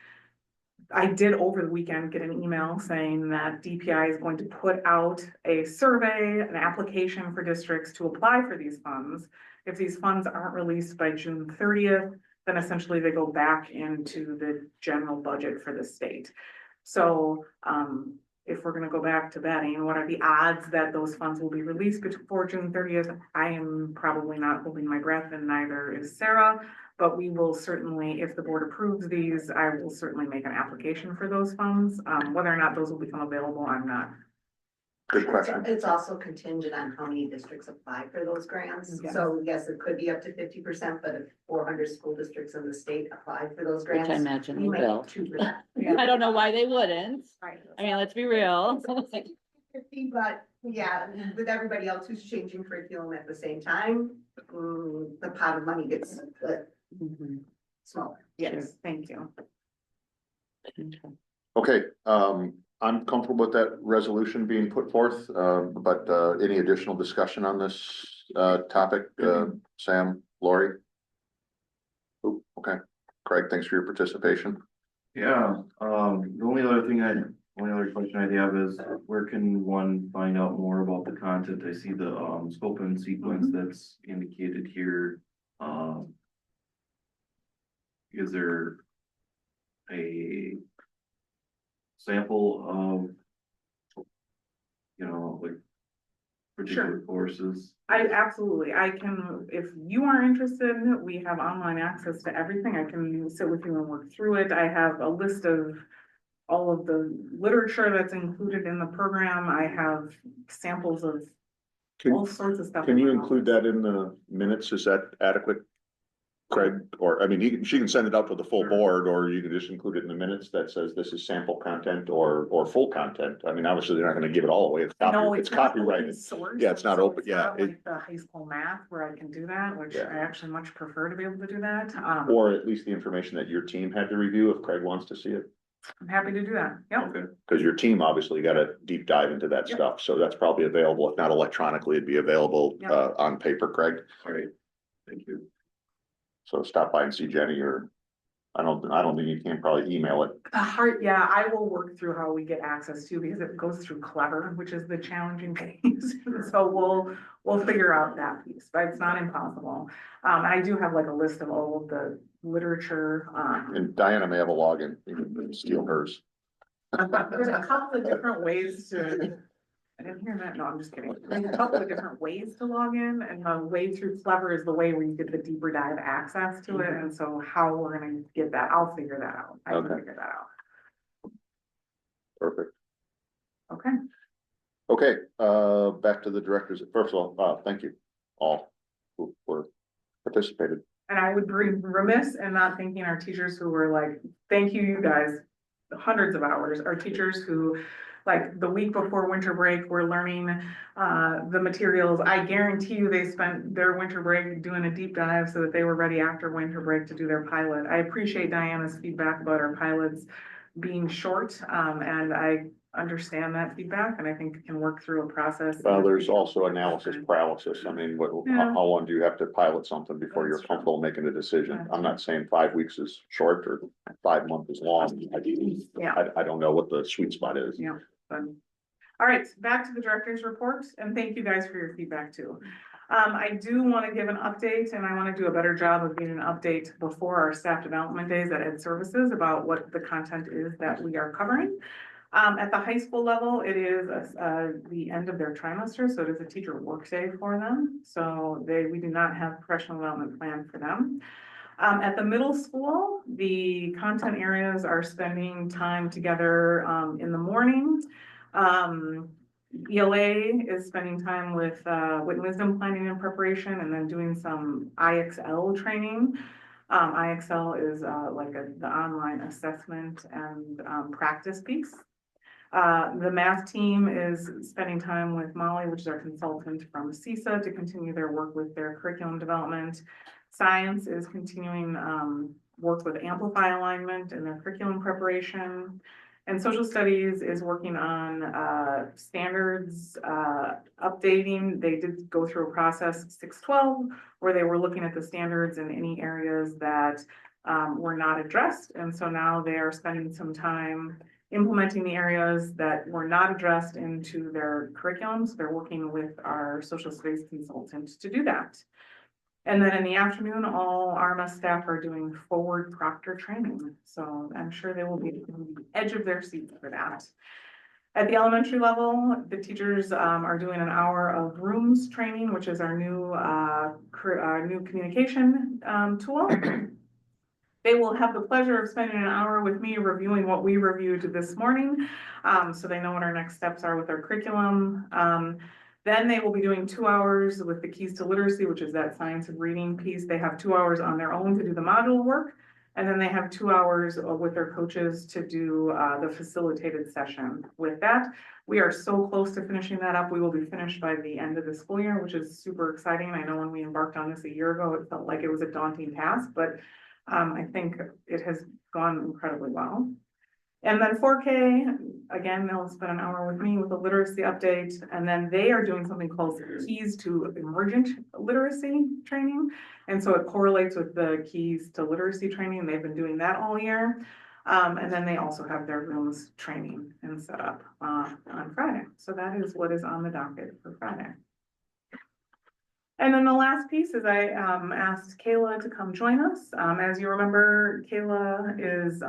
I did over the weekend get an email saying that DPI is going to put out a survey, an application for districts to apply for these funds. If these funds aren't released by June 30th, then essentially they go back into the general budget for the state. So, if we're gonna go back to betting, what are the odds that those funds will be released before June 30th? I am probably not holding my breath, and neither is Sarah, but we will certainly, if the board approves these, I will certainly make an application for those funds. Whether or not those will become available, I'm not. Good question. It's also contingent on how many districts apply for those grants. Yes. So yes, it could be up to 50%, but if 400 school districts in the state apply for those Which grants. I imagine you we might will. have 2%. I don't know why they wouldn't, Right. I mean, let's be real. 50, but yeah, with everybody else who's changing curriculum at the same time, the pot of money gets Mhm. smaller. Yes, thank you. Okay, I'm comfortable with that resolution being put forth, but any additional discussion on this topic, Sam, Lori? Oop, okay, Craig, thanks for your participation. Yeah, the only other question I have is, where can one find out more about the content? I see the scope and sequence that's indicated here. Is there a sample of, like particular courses? I can, if you are interested, we have online access to everything. I can sit with you and work through it. I have a list of all of the literature that's included in the program. I have samples of all sorts of stuff. Can in you my include office. that in the minutes? Is that adequate? Craig, or, I mean, she can send it out to the full board, or you can just include it in the minutes that says this is sample content or full content. I mean, obviously, they're not gonna give it all away. It's No, it's not copyrighted. open source, Yeah, it's not so open, yeah, not like the high school math where I can do that, which Yeah. I actually much prefer to be able to do that. Or at least the information that your team had to review if Craig wants to see it. I'm happy to do that. Yep. Okay, because your team obviously got a deep dive into that Yep. stuff, so that's probably available, if not electronically, it'd be available Yep. on paper, Craig. All right, thank you. So stop by and see Jenny or I don't think you can probably email it. The heart, yeah, I will work through how we get access to, because it goes through Clever, which is the challenging piece. So we'll figure out that piece, but it's not impossible. And I do have like a list of all of the literature, And Diana may have a login, you can steal hers. there's a couple of different ways to, I didn't hear that, no, I'm just kidding. There's a couple of different ways to log in, and the way through Clever is the way where you get the deeper dive access to it, and so how we're gonna get that, I'll figure that out. I can Okay. figure that out. Perfect. Okay, Okay, back to the directors. First of all, thank you all who were participated. and I would be remiss in not thanking our teachers who were like, thank you, you guys, hundreds of hours, our teachers who, like, the week before winter break, were learning the materials. I guarantee you they spent their winter break doing a deep dive so that they were ready after winter break to do their pilot. I appreciate Diana's feedback about our pilots being short, and I understand that feedback, and I think we can work through a process. Well, there's also analysis paralysis. I mean, Yeah. how long do you have to pilot something before you're That's true. comfortable making a decision? Yeah. I'm not saying 5 weeks is short or 5 months is long. Yeah. I don't know what the sweet spot is. Yeah. Fun. All right, back to the director's report, and thank you guys for your feedback too. I do want to give an update, and I want to do a better job of giving an update before our staff development days at Ed Services about what the content is that we are covering. At the high school level, it is the end of their trimester, so it is a teacher workday for them. So we do not have professional development plan for them. At the middle school, the content areas are spending time together in the morning. ELA is spending time with wisdom planning and preparation, and then doing some IXL training. IXL is like the online assessment and practice piece. The math team is spending time with Molly, which is our consultant from CISA, to continue their work with their curriculum development. Science is continuing work with Amplify alignment and their curriculum preparation. And social studies is working on standards updating. They did go through a process 612 where they were looking at the standards in any areas that were not addressed. And so now they are spending some time implementing the areas that were not addressed into their curriculums. They're working with our social studies consultant to do that. And then in the afternoon, all ARMA staff are doing forward proctor training. So I'm sure they will be on the edge of their seats for that. At the elementary level, the teachers are doing an hour of rooms training, which is our new communication tool. They will have the pleasure of spending an hour with me reviewing what we reviewed this morning. So they know what our next steps are with our curriculum. Then they will be doing 2 hours with the Keys to Literacy, which is that science and reading piece. They have 2 hours on their own to do the module work. And then they have 2 hours with their coaches to do the facilitated session. With that, we are so close to finishing that up. We will be finished by the end of the school year, which is super exciting. I know when we embarked on this a year ago, it felt like it was a daunting task, but I think it has gone incredibly well. And then 4K, again, they'll spend an hour with me with a literacy update, and then they are doing something called Keys to Emergent Literacy training. And so it correlates with the Keys to Literacy training. They've been doing that all year. And then they also have their rooms training and set up on Friday. So that is what is on the docket for Friday. And then the last piece is I asked Kayla to come join us. As you remember, Kayla is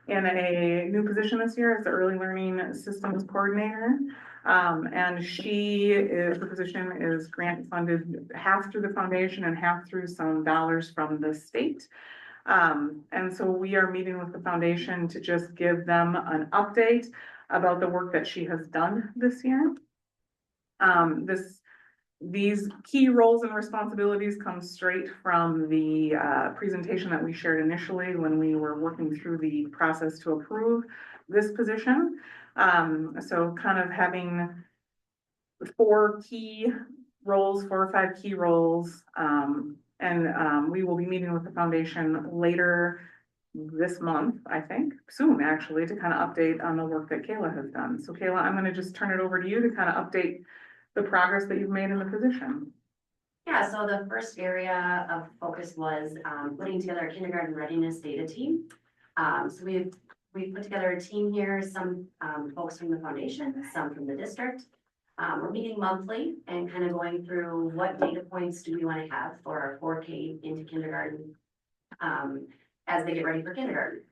in a new position this year as the Early Learning Systems Coordinator. And her position is grant funded half through the foundation and half through some dollars from the state. And so we are meeting with the foundation to just give them an update about the work that she has done this year. These key roles and responsibilities come straight from the presentation that we shared initially when we were working through the process to approve this position. So kind of having 4 or 5 key roles. And we will be meeting with the foundation later this month, I think, soon actually, to kind of update on the work that Kayla has done. So Kayla, I'm going to just turn it over to you to kind of update the progress that you've made in the position. Yeah, so the first area of focus was putting together a kindergarten readiness data team. So we've put together a team here, some folks from the foundation, some from the district. We're meeting monthly and kind of going through what data points do we want to have for our 4K into kindergarten as they get ready for kindergarten.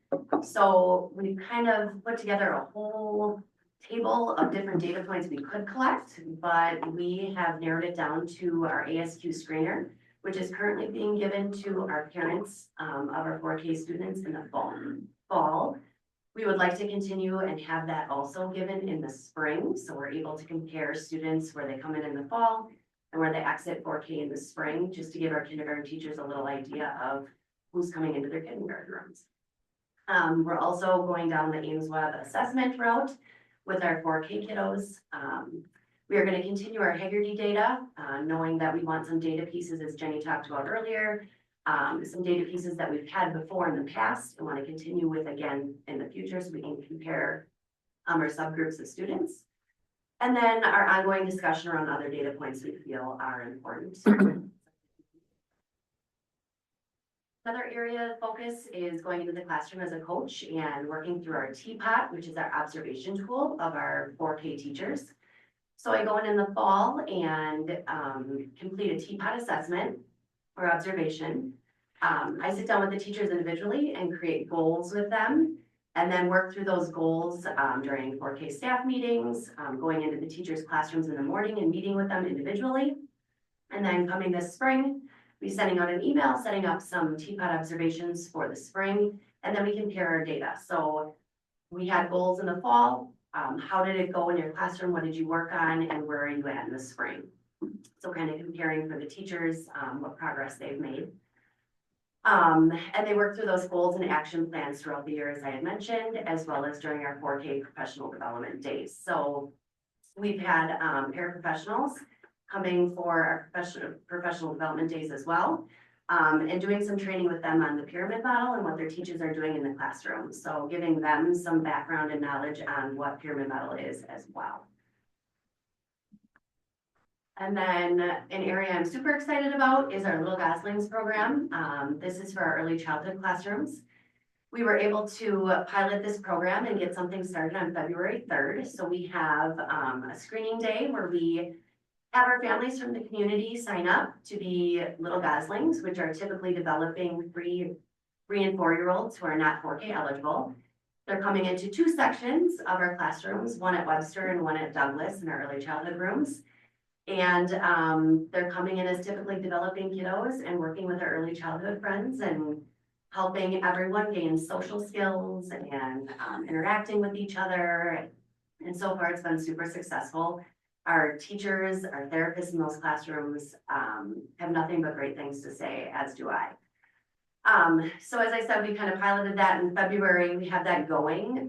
So we've kind of put together a whole table of different data points we could collect, but we have narrowed it down to our ASQ screener, which is currently being given to our parents of our 4K students in the fall. We would like to continue and have that also given in the spring, so we're able to compare students where they come in the fall and where they exit 4K in the spring, just to give our kindergarten teachers a little idea of who's coming into their kindergarten rooms. We're also going down the Ames Web assessment route with our 4K kiddos. We are going to continue our Haggerty data, knowing that we want some data pieces, as Jenny talked about earlier, some data pieces that we've had before in the past and want to continue with again in the future so we can compare our subgroups of students. And then our ongoing discussion around other data points we feel are important. Another area of focus is going into the classroom as a coach and working through our TPOT, which is our observation tool of our 4K teachers. So I go in the fall and complete a TPOT assessment or observation. I sit down with the teachers individually and create goals with them, and then work through those goals during 4K staff meetings, going into the teachers' classrooms in the morning and meeting with them individually. And then coming this spring, we're sending out an email, setting up some TPOT observations for the spring, and then we compare our data. So we had goals in the fall. How did it go in your classroom? What did you work on? And where are you at in the spring? So kind of comparing for the teachers, what progress they've made. And they work through those goals and action plans throughout the year, as I had mentioned, as well as during our 4K professional development days. So we've had paraprofessionals coming for our professional development days as well, and doing some training with them on the pyramid model and what their teachers are doing in the classroom. So giving them some background and knowledge on what pyramid model is as well. And then an area I'm super excited about is our Little Goslings program. This is for our early childhood classrooms. We were able to pilot this program and get something started on February 3rd. So we have a screening day where we have our families from the community sign up to be Little Goslings, which are typically developing 3 and 4-year-olds who are not 4K eligible. They're coming into 2 sections of our classrooms, one at Webster and one at Douglas in our early childhood rooms. And they're coming in as typically developing kiddos and working with our early childhood friends and helping everyone gain social skills and interacting with each other. And so far, it's been super successful. Our teachers, our therapists in those classrooms have nothing but great things to say, as do I. So as I said, we kind of piloted that in February. We have that going,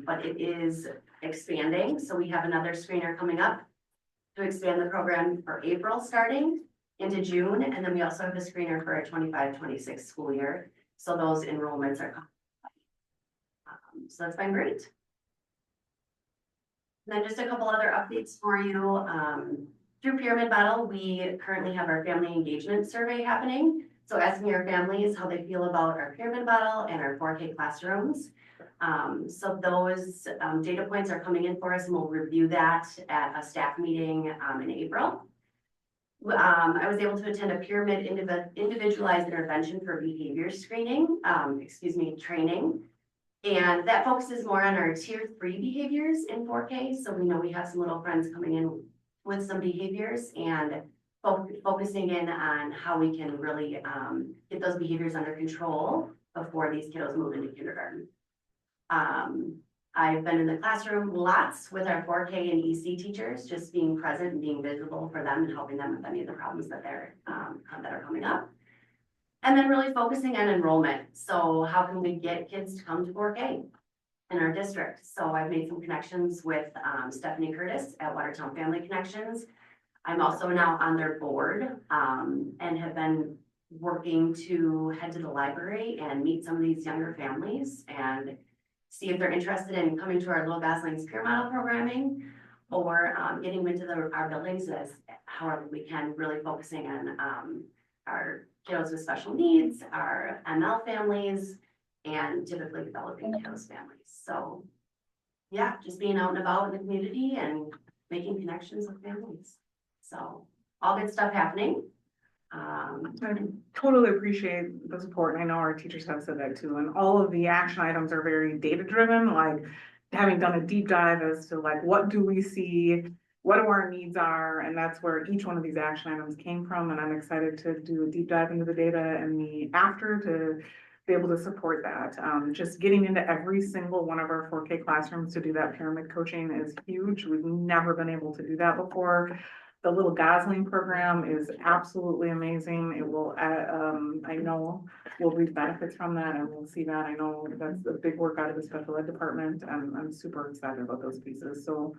but it is expanding. So we have another screener coming up to expand the program for April starting into June. And then we also have a screener for a 25-26 school year. So those enrollments are coming. So that's been great. And then just a couple other updates for you. Through Pyramid Model, we currently have our family engagement survey happening. So asking our families how they feel about our Pyramid Model and our 4K classrooms. So those data points are coming in for us, and we'll review that at a staff meeting in April. I was able to attend a Pyramid individualized intervention for behavior screening, training. And that focuses more on our tier 3 behaviors in 4K. So we know we have some little friends coming in with some behaviors and focusing in on how we can really get those behaviors under control before these kiddos move into kindergarten. I've been in the classroom lots with our 4K and EC teachers, just being present and being visible for them and helping them with any of the problems that they're that are coming up. And then really focusing on enrollment. So how can we get kids to come to 4K in our district? So I've made some connections with Stephanie Curtis at Watertown Family Connections. I'm also now on their board and have been working to head to the library and meet some of these younger families and see if they're interested in coming to our Little Goslings Peer Model programming or getting into our buildings as however we can, really focusing on, our kiddos with special needs, our ML families, and typically developing kiddos families. So, yeah, just being out and about in the community and making connections with families. So, all good stuff happening. I totally appreciate the support, and I know our teachers have said that too, and all of the action items are very data driven, like having done a deep dive as to like, what do we see, what do our needs are, and that's where each one of these action items came from, and I'm excited to do a deep dive into the data and the after to be able to support that. Just getting into every single one of our 4K classrooms to do that pyramid coaching is huge. We've never been able to do that before. The little Gosling program is absolutely amazing. It will, I know we'll reap benefits from that, and we'll see that. I know that's a big work out of the special ed department. I'm super excited about those pieces. So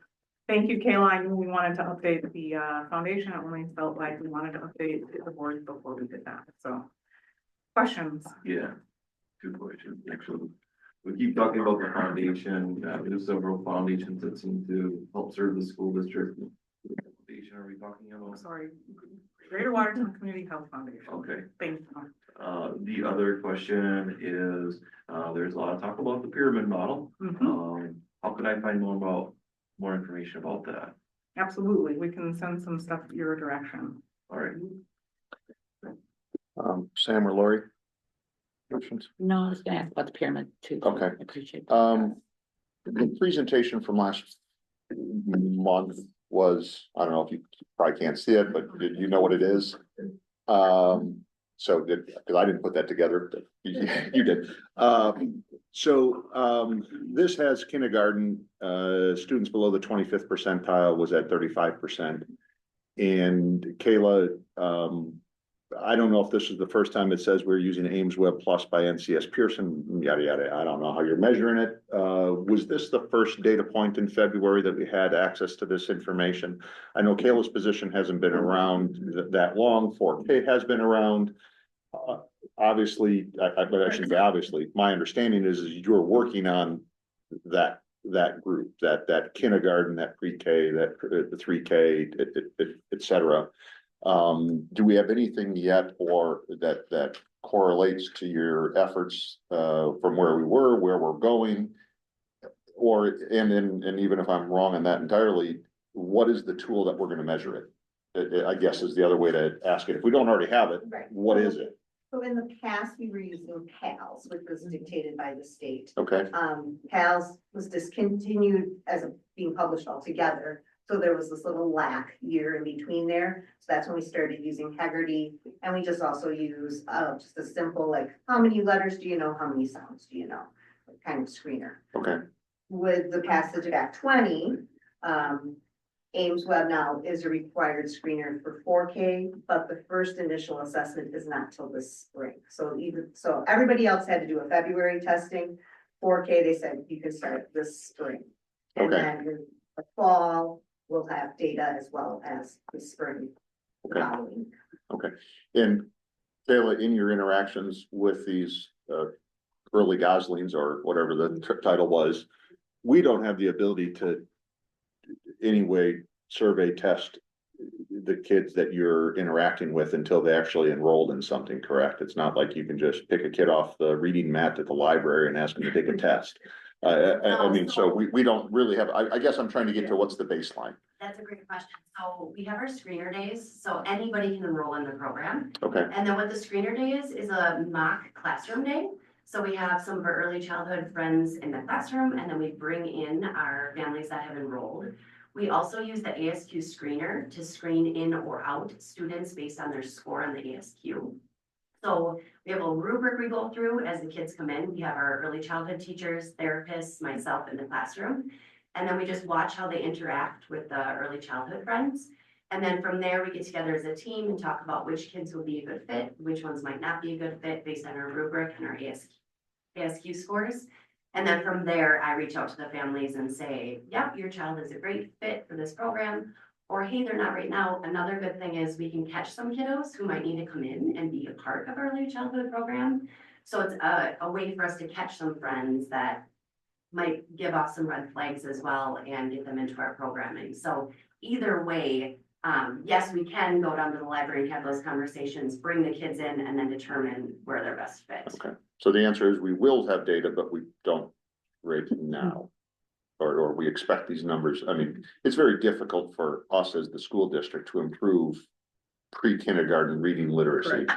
thank you, Kayla. I knew we wanted to update the foundation. I only felt like we wanted to update the board before we did that. So questions? Yeah, good question. Actually, we keep talking about the foundation. There's several foundations that seem to help serve the school district. What foundation are we talking I'm about? sorry, Greater Watertown Community Health Foundation. Okay. Thank you. The other question is, there's a lot of talk about the pyramid model. Mhm. How can I find more information about that? Absolutely. We can send some stuff your direction. All right. Sam or Lori? Questions? No, I was gonna ask about the pyramid too. so Okay. I appreciate that. The presentation from last month was, I don't know if you probably can't see it, but you know what it is? Because I didn't put that together, but you did. This has kindergarten, students below the 25th percentile was at 35%. And Kayla, I don't know if this is the first time it says we're using Ames Web Plus by NCS Pearson, yada, yada. I don't know how you're measuring it. Was this the first data point in February that we had access to this information? I know Kayla's position hasn't been around that long. 4K has been around. Obviously, but I shouldn't say obviously, my understanding is you're working on that group, that kindergarten, that pre-K, that the 3K, et cetera. Do we have anything yet or that correlates to your efforts from where we were, where we're going? Or, and even if I'm wrong on that entirely, what is the tool that we're gonna measure it? I guess is the other way to ask it. If we don't already have it, Right. what is it? So in the past, we were using PALS, which was dictated by the state. Okay, PALS was discontinued as being published altogether. So there was this little lack year in between there. So that's when we started using Heggerty. And we just also use just a simple, like, how many letters do you know? How many sounds do you know? Kind of screener. okay, With the passage of Act 20, Ames Web now is a required screener for 4K, but the first initial assessment is not till this spring. So everybody else had to do a February testing. 4K, they said you can start this spring. And Okay. then in the fall, we'll have data as well as the spring Okay. following. and Kayla, in your interactions with these early Goslings or whatever the title was, we don't have the ability to anyway survey test the kids that you're interacting with until they actually enrolled in something, correct? It's not like you can just pick a kid off the reading mat at the library and ask them to take a test. I mean, so we don't really have, I guess I'm trying to get to what's the baseline. That's a great question. So we have our screener days, so anybody can enroll in the program. Okay, And then what the screener day is a mock classroom day. So we have some of our early childhood friends in the classroom, and then we bring in our families that have enrolled. We also use the ASQ screener to screen in or out students based on their score on the ASQ. So we have a rubric we go through as the kids come in. We have our early childhood teachers, therapists, myself in the classroom. And then we just watch how they interact with the early childhood friends. And then from there, we get together as a team and talk about which kids will be a good fit, which ones might not be a good fit based on our rubric and our ASQ scores. And then from there, I reach out to the families and say, yep, your child is a great fit for this program. Or, hey, they're not right now. Another good thing is we can catch some kiddos who might need to come in and be a part of our early childhood program. So it's a way for us to catch some friends that might give off some red flags as well and get them into our programming. So either way, Yes, we can go down to the library and have those conversations, bring the kids in and then determine where they're best fit. Okay, so the answer is we will have data, but we don't right now. Or we expect these numbers. I mean, it's very difficult for us as the school district to improve pre-kindergarten reading literacy.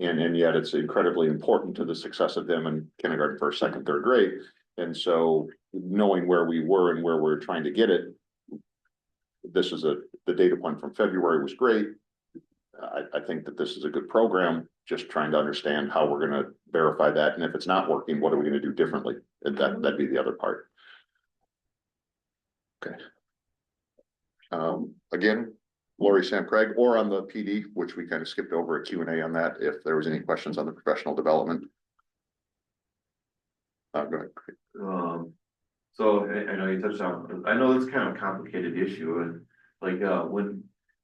And yet it's incredibly important to the success of them in kindergarten, first, second, third grade. And so knowing where we were and where we're trying to get it, this is the data point from February was great. I think that this is a good program, just trying to understand how we're gonna verify that. And if it's not working, what are we gonna do differently? That'd be the other part. Okay. Again, Lori, Sam, Craig, or on the PD, which we kind of skipped over a Q&A on that, if there was any questions on the professional development. Go ahead. So I know you touched on, I know it's kind of a complicated issue, and like,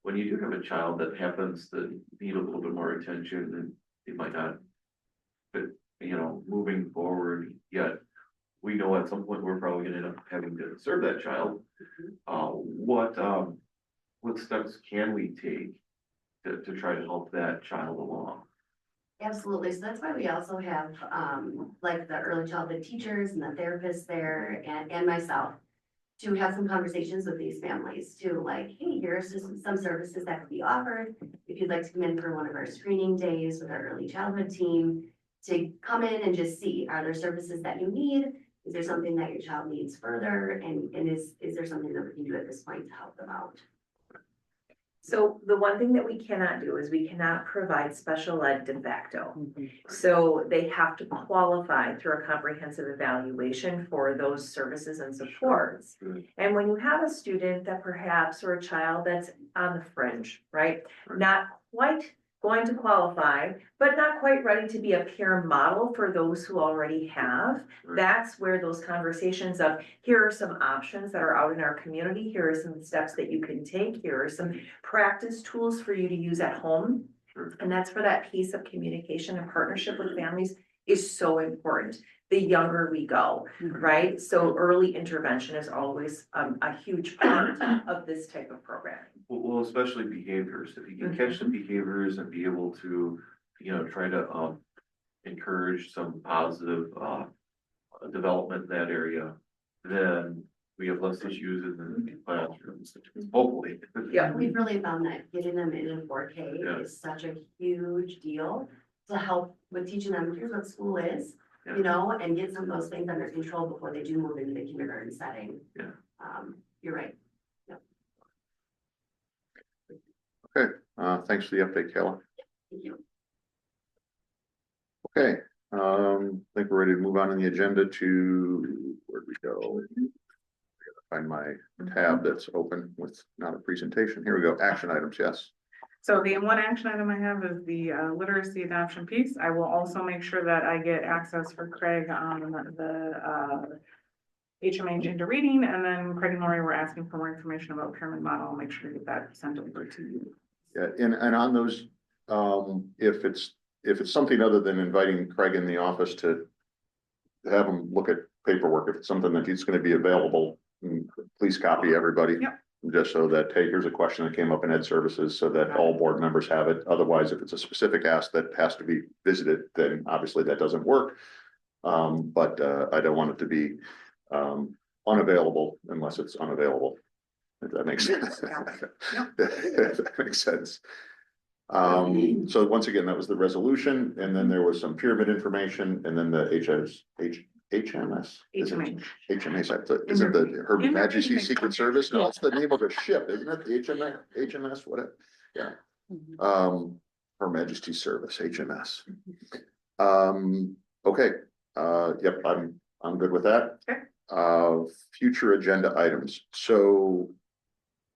when you do have a child that happens to need a little bit more attention, and it might not, but, you know, moving forward, yet we know at some point we're probably gonna end up having to serve that child. What steps can we take to try to help that child along? Absolutely. So that's why we also have, like the early childhood teachers and the therapists there and myself to have some conversations with these families to like, hey, here's just some services that could be offered. If you'd like to come in for one of our screening days with our early childhood team, to come in and just see, are there services that you need? Is there something that your child needs further? And is there something that we can do at this point to help them out? So the one thing that we cannot do is we cannot provide special ed de facto. So they have to qualify through a comprehensive evaluation for those services and supports. And when you have a student that perhaps, or a child that's on the fringe, right? Not quite going to qualify, but not quite ready to be a peer model for those who already have. That's where those conversations of, here are some options that are out in our community, here are some steps that you can take, here are some practice tools for you to use at home. And that's where that piece of communication and partnership with families is so important. The younger we go, right? So early intervention is always a huge part of this type of programming. Well, especially behaviors, if you can catch the behaviors and be able to, you know, try to encourage some positive development in that area, then we have less issues in the classrooms, hopefully. Yeah. We've really found that getting them in 4K is such a huge deal to help with teaching them, here's what school is, you know, and get some of those things under control before they do move into the kindergarten setting. Yeah. You're right. Okay, thanks for the update, Kayla. Thank you. Okay, I think we're ready to move on in the agenda to, where'd we go? Find my tab that's open with not a presentation. Here we go, action items, yes. So the one action item I have is the literacy adoption piece. I will also make sure that I get access for Craig on the HMA gender reading, and then Craig and Lori were asking for more information about pyramid model. I'll make sure to get that sent over to you. Yeah, and on those, if it's something other than inviting Craig in the office to have him look at paperwork, if it's something that he's gonna be available, please copy everybody. Yep. Just so that, hey, here's a question that came up in Ed Services, so that all board members have it. Otherwise, if it's a specific ask that has to be visited, then obviously that doesn't work. But I don't want it to be unavailable unless it's unavailable. If that makes sense. If that makes sense. So once again, that was the resolution, and then there was some pyramid information, and then the HMS. HMA. Is it the Her Majesty's Secret Service? No, it's the name of a ship, isn't it? The HMS, whatever. Yeah. Her Majesty's Service, HMS. Okay, yep, I'm good with that. Okay. Future agenda items. So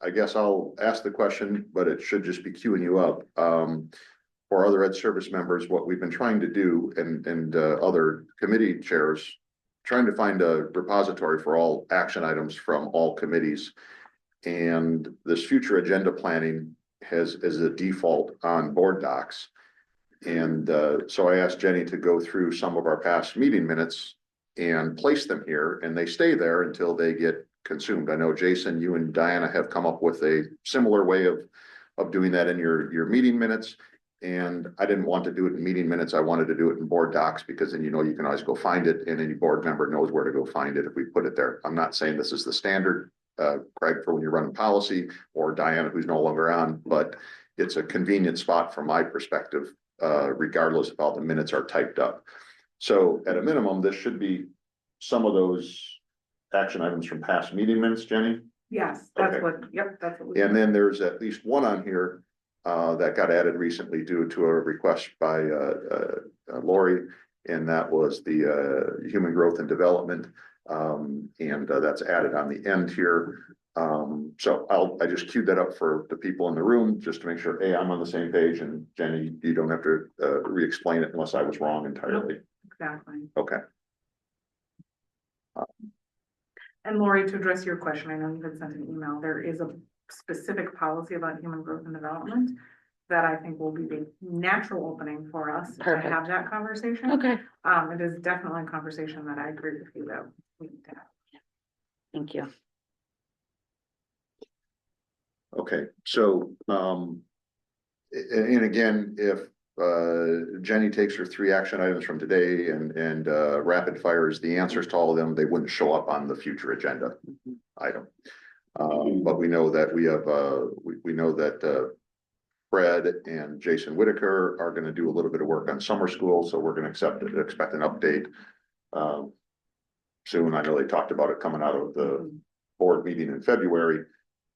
I guess I'll ask the question, but it should just be queuing you up. For other Ed Service members, what we've been trying to do, and other committee chairs, trying to find a repository for all action items from all committees. And this future agenda planning has as a default on board docs. And so I asked Jenny to go through some of our past meeting minutes and place them here, and they stay there until they get consumed. I know, Jason, you and Diana have come up with a similar way of doing that in your meeting minutes. And I didn't want to do it in meeting minutes. I wanted to do it in board docs because then you know you can always go find it and any board member knows where to go find it if we put it there. I'm not saying this is the standard, Craig, for when you're running policy, or Diana, who's no longer on, but it's a convenient spot from my perspective, regardless of how the minutes are typed up. So at a minimum, this should be some of those action items from past meeting minutes, Jenny. Yes, that's Okay. what, yep, that's what we. And then there's at least one on here that got added recently due to a request by Lori, and that was the human growth and development. And that's added on the end here. So I just queued that up for the people in the room, just to make sure, hey, I'm on the same page, and Jenny, you don't have to re-explain it unless I was wrong entirely. Exactly. Okay. And Lori, to address your question, I know you had sent an email, there is a specific policy about human growth and development that I think will be the natural opening for us to Perfect. have that conversation. Okay, It is definitely a conversation that I agree with you that we need to have. thank you. Okay, so, and again, if, Jenny takes her 3 action items from today and rapid fires the answers to all of them, they wouldn't show up on the future agenda item. But we know that we have, we know that, Fred and Jason Whitaker are gonna do a little bit of work on summer school, so we're gonna expect an update, soon. I know they talked about it coming out of the board meeting in February.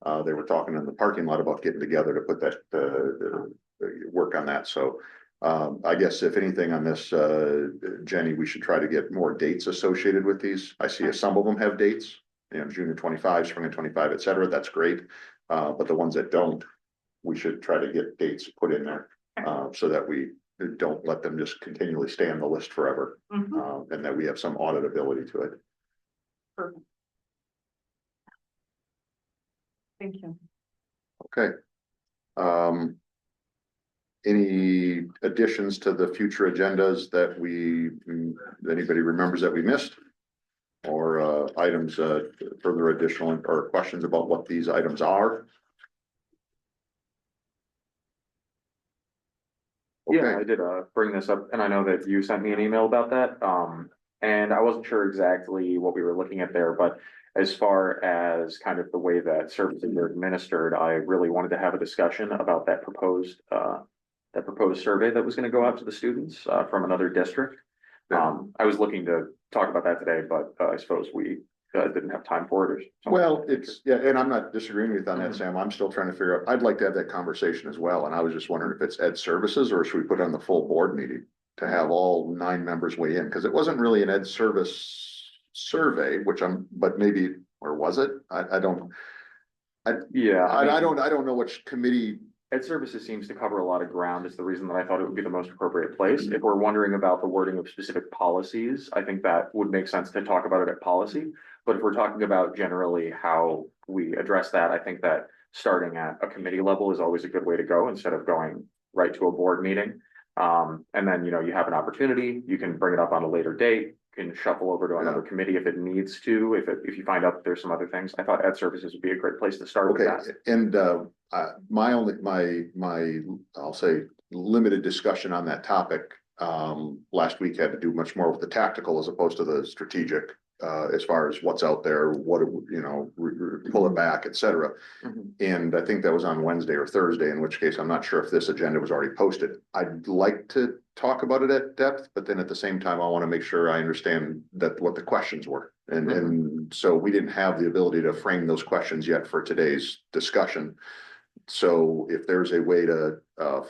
They were talking in the parking lot about getting together to put that, work on that. So, I guess if anything on this, Jenny, we should try to get more dates associated with these. I see some of them have dates, you know, June of 25, spring of 25, et cetera. That's great. But the ones that don't, we should try to get dates put in there, so that we don't let them just continually stay on the list forever. Mhm. And that we have some auditability to it. Perfect. Thank you. Okay. Any additions to the future agendas that anybody remembers that we missed? Or items, further additional or questions about what these items are? Yeah, Okay. I did bring this up, and I know that you sent me an email about that. And I wasn't sure exactly what we were looking at there, but as far as kind of the way that services are administered, I really wanted to have a discussion about that proposed survey that was gonna go out to the students from another district. I was looking to talk about that today, but I suppose we didn't have time for it or something. Well, yeah, and I'm not disagreeing with you on that, Sam. I'm still trying to figure out, I'd like to have that conversation as well. And I was just wondering if it's Ed Services or should we put it on the full board meeting to have all 9 members weigh in? Because it wasn't really an Ed Service survey, but maybe, or was it? I don't. Yeah. I don't know which committee. Ed Services seems to cover a lot of ground, is the reason that I thought it would be the most appropriate place. If we're wondering about the wording of specific policies, I think that would make sense to talk about it at policy. But if we're talking about generally how we address that, I think that starting at a committee level is always a good way to go instead of going right to a board meeting. And then, you know, you have an opportunity, you can bring it up on a later date, can shuffle over to another committee if it needs to, if you find out that there's some other things. I thought Ed Services would be a great place to start with Okay, that. and my I'll say limited discussion on that topic last week had to do much more with the tactical as opposed to the strategic, as far as what's out there, what, you know, pull it back, et cetera. Mhm. And I think that was on Wednesday or Thursday, in which case I'm not sure if this agenda was already posted. I'd like to talk about it at depth, but then at the same time, I want to make sure I understand that what the questions were. And so we didn't have the ability to frame those questions yet for today's discussion. So if there's a way to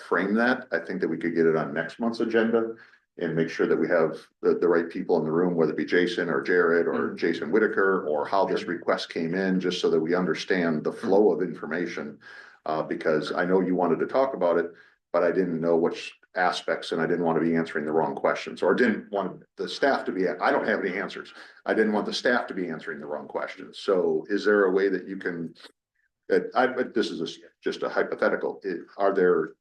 frame that, I think that we could get it on next month's agenda and make sure that we have the right people in the room, whether it be Jason or Jared or Jason Whitaker, or how this request came in, just so that we understand the flow of information. Because I know you wanted to talk about it, but I didn't know which aspects, and I didn't want to be answering the wrong questions, or didn't want the staff to be, I don't have any answers. I didn't want the staff to be answering the wrong questions. So is there a way that you can, this is just a hypothetical, are there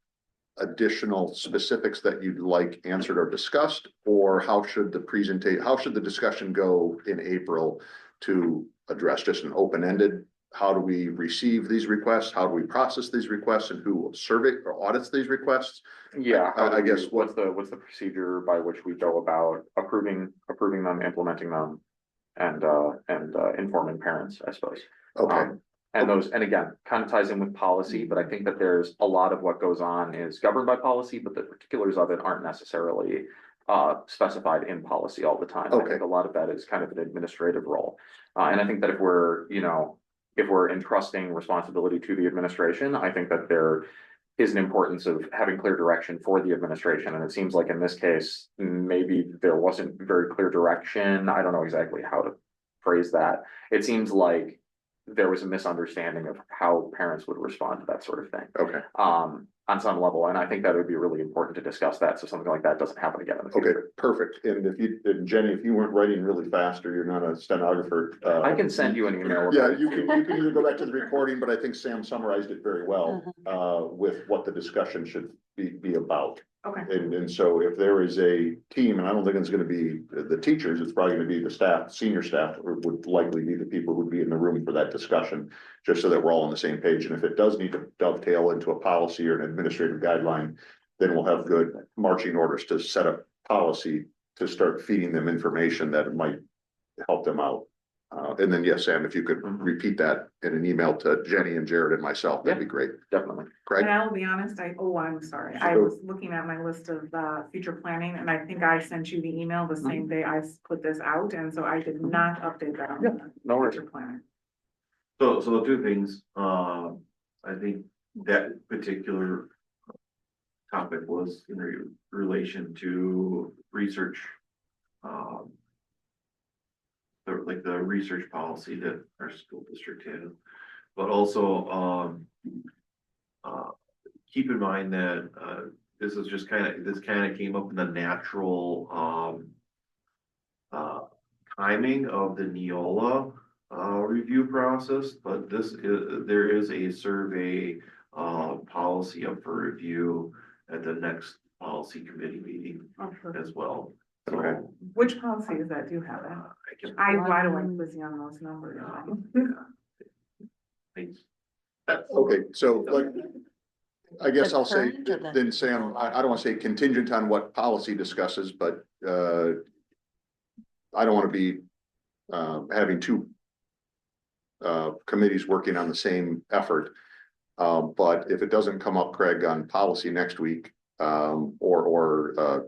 additional specifics that you'd like answered or discussed, or how should the discussion go in April to address, just an open-ended, how do we receive these requests? How do we process these requests, and who survey or audits these requests? Yeah, I guess what's the procedure by which we go about approving them, implementing them, and informing parents, I suppose. Okay, And again, kind of ties in with policy, but I think that there's a lot of what goes on is governed by policy, but the particulars of it aren't necessarily specified in policy all the time. I Okay. think a lot of that is kind of an administrative role. And I think that if we're entrusting responsibility to the administration, I think that there is an importance of having clear direction for the administration. And it seems like in this case, maybe there wasn't very clear direction. I don't know exactly how to phrase that. It seems like there was a misunderstanding of how parents would respond to that sort of thing. okay, On some level, and I think that would be really important to discuss that, so something like that doesn't happen again in the okay, future. perfect. And Jenny, if you weren't writing really fast, or you're not a stenographer. I can send you an email. Yeah, about it. you can either go back to the recording, but I think Sam summarized it very well, with what the discussion should be about. Okay, And so if there is a team, and I don't think it's gonna be the teachers, it's probably gonna be the staff, senior staff, or would likely be the people who'd be in the room for that discussion, just so that we're all on the same page. And if it does need to dovetail into a policy or an administrative guideline, then we'll have good marching orders to set up policy to start feeding them information that might help them out. And then, yes, Sam, if you could repeat that in an email to Jenny and Jared and myself, that'd be great. Definitely. Craig? and I'll be honest, I'm sorry, I was looking at my list of future planning, and I think I sent you the email the same day I put this out, and so I did not update that on Yeah, the no worries. future planning. So two things, I think that particular topic was in relation to research. The research policy that our school district has, but also, keep in mind that, this kind of came up in the natural, timing of the Neola review process, but there is a survey policy up for review at the next policy committee meeting Oh, perfect. as well. Okay. So, Which policy is that? Do you have that? I can. Why do I busy on those numbers? Thanks. Okay, so like, I guess I'll say, current or the- then Sam, I don't wanna say contingent on what policy discusses, but, I don't wanna be, having two committees working on the same effort. But if it doesn't come up, Craig, on policy next week, or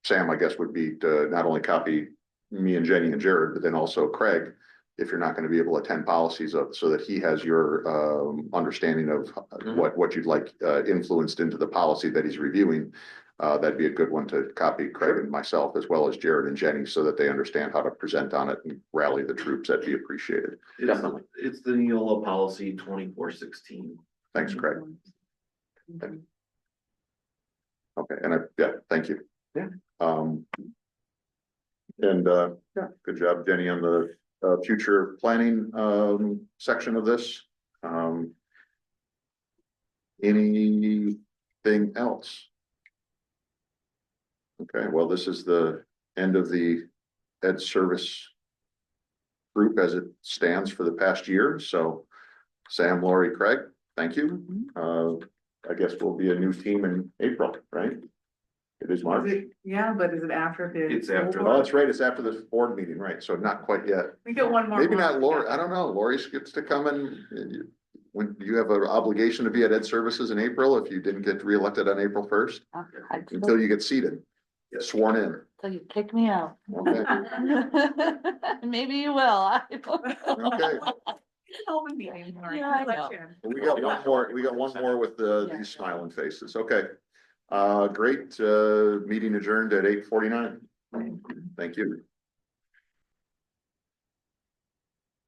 Sam, I guess, would be to not only copy me and Jenny and Jared, but then also Craig, if you're not gonna be able to attend policies so that he has your understanding of what you'd like influenced into the policy that he's reviewing. That'd be a good one to copy Craig and myself, as well as Jared and Jenny, so that they understand how to present on it and rally the troops. That'd be appreciated. Definitely. It's the Neola policy 2416. Thanks, Craig. Okay, and thank you. Yeah. Yeah, good job, Jenny, on the future planning section of this. Anything else? Okay, well, this is the end of the Ed Service group as it stands for the past year. So Sam, Lori, Craig, thank you. I guess we'll be a new team in April, right? It is March. Yeah, but is it after the? It's after Oh, that's right. It's after this board meeting, right? So not quite yet. We get one more. Maybe not month. Lori. I don't know. Lori gets to come in. When you have an obligation to be at Ed Services in April, if you didn't get reelected on April 1st, until you get seated, sworn in. So you kick me out. Okay. Maybe you will. I don't know. Okay. Open meeting, all right. Yeah, I know. Election. We got one more. We got one more with these smiling faces. Okay. Great. Meeting adjourned at 8:49. Thank you.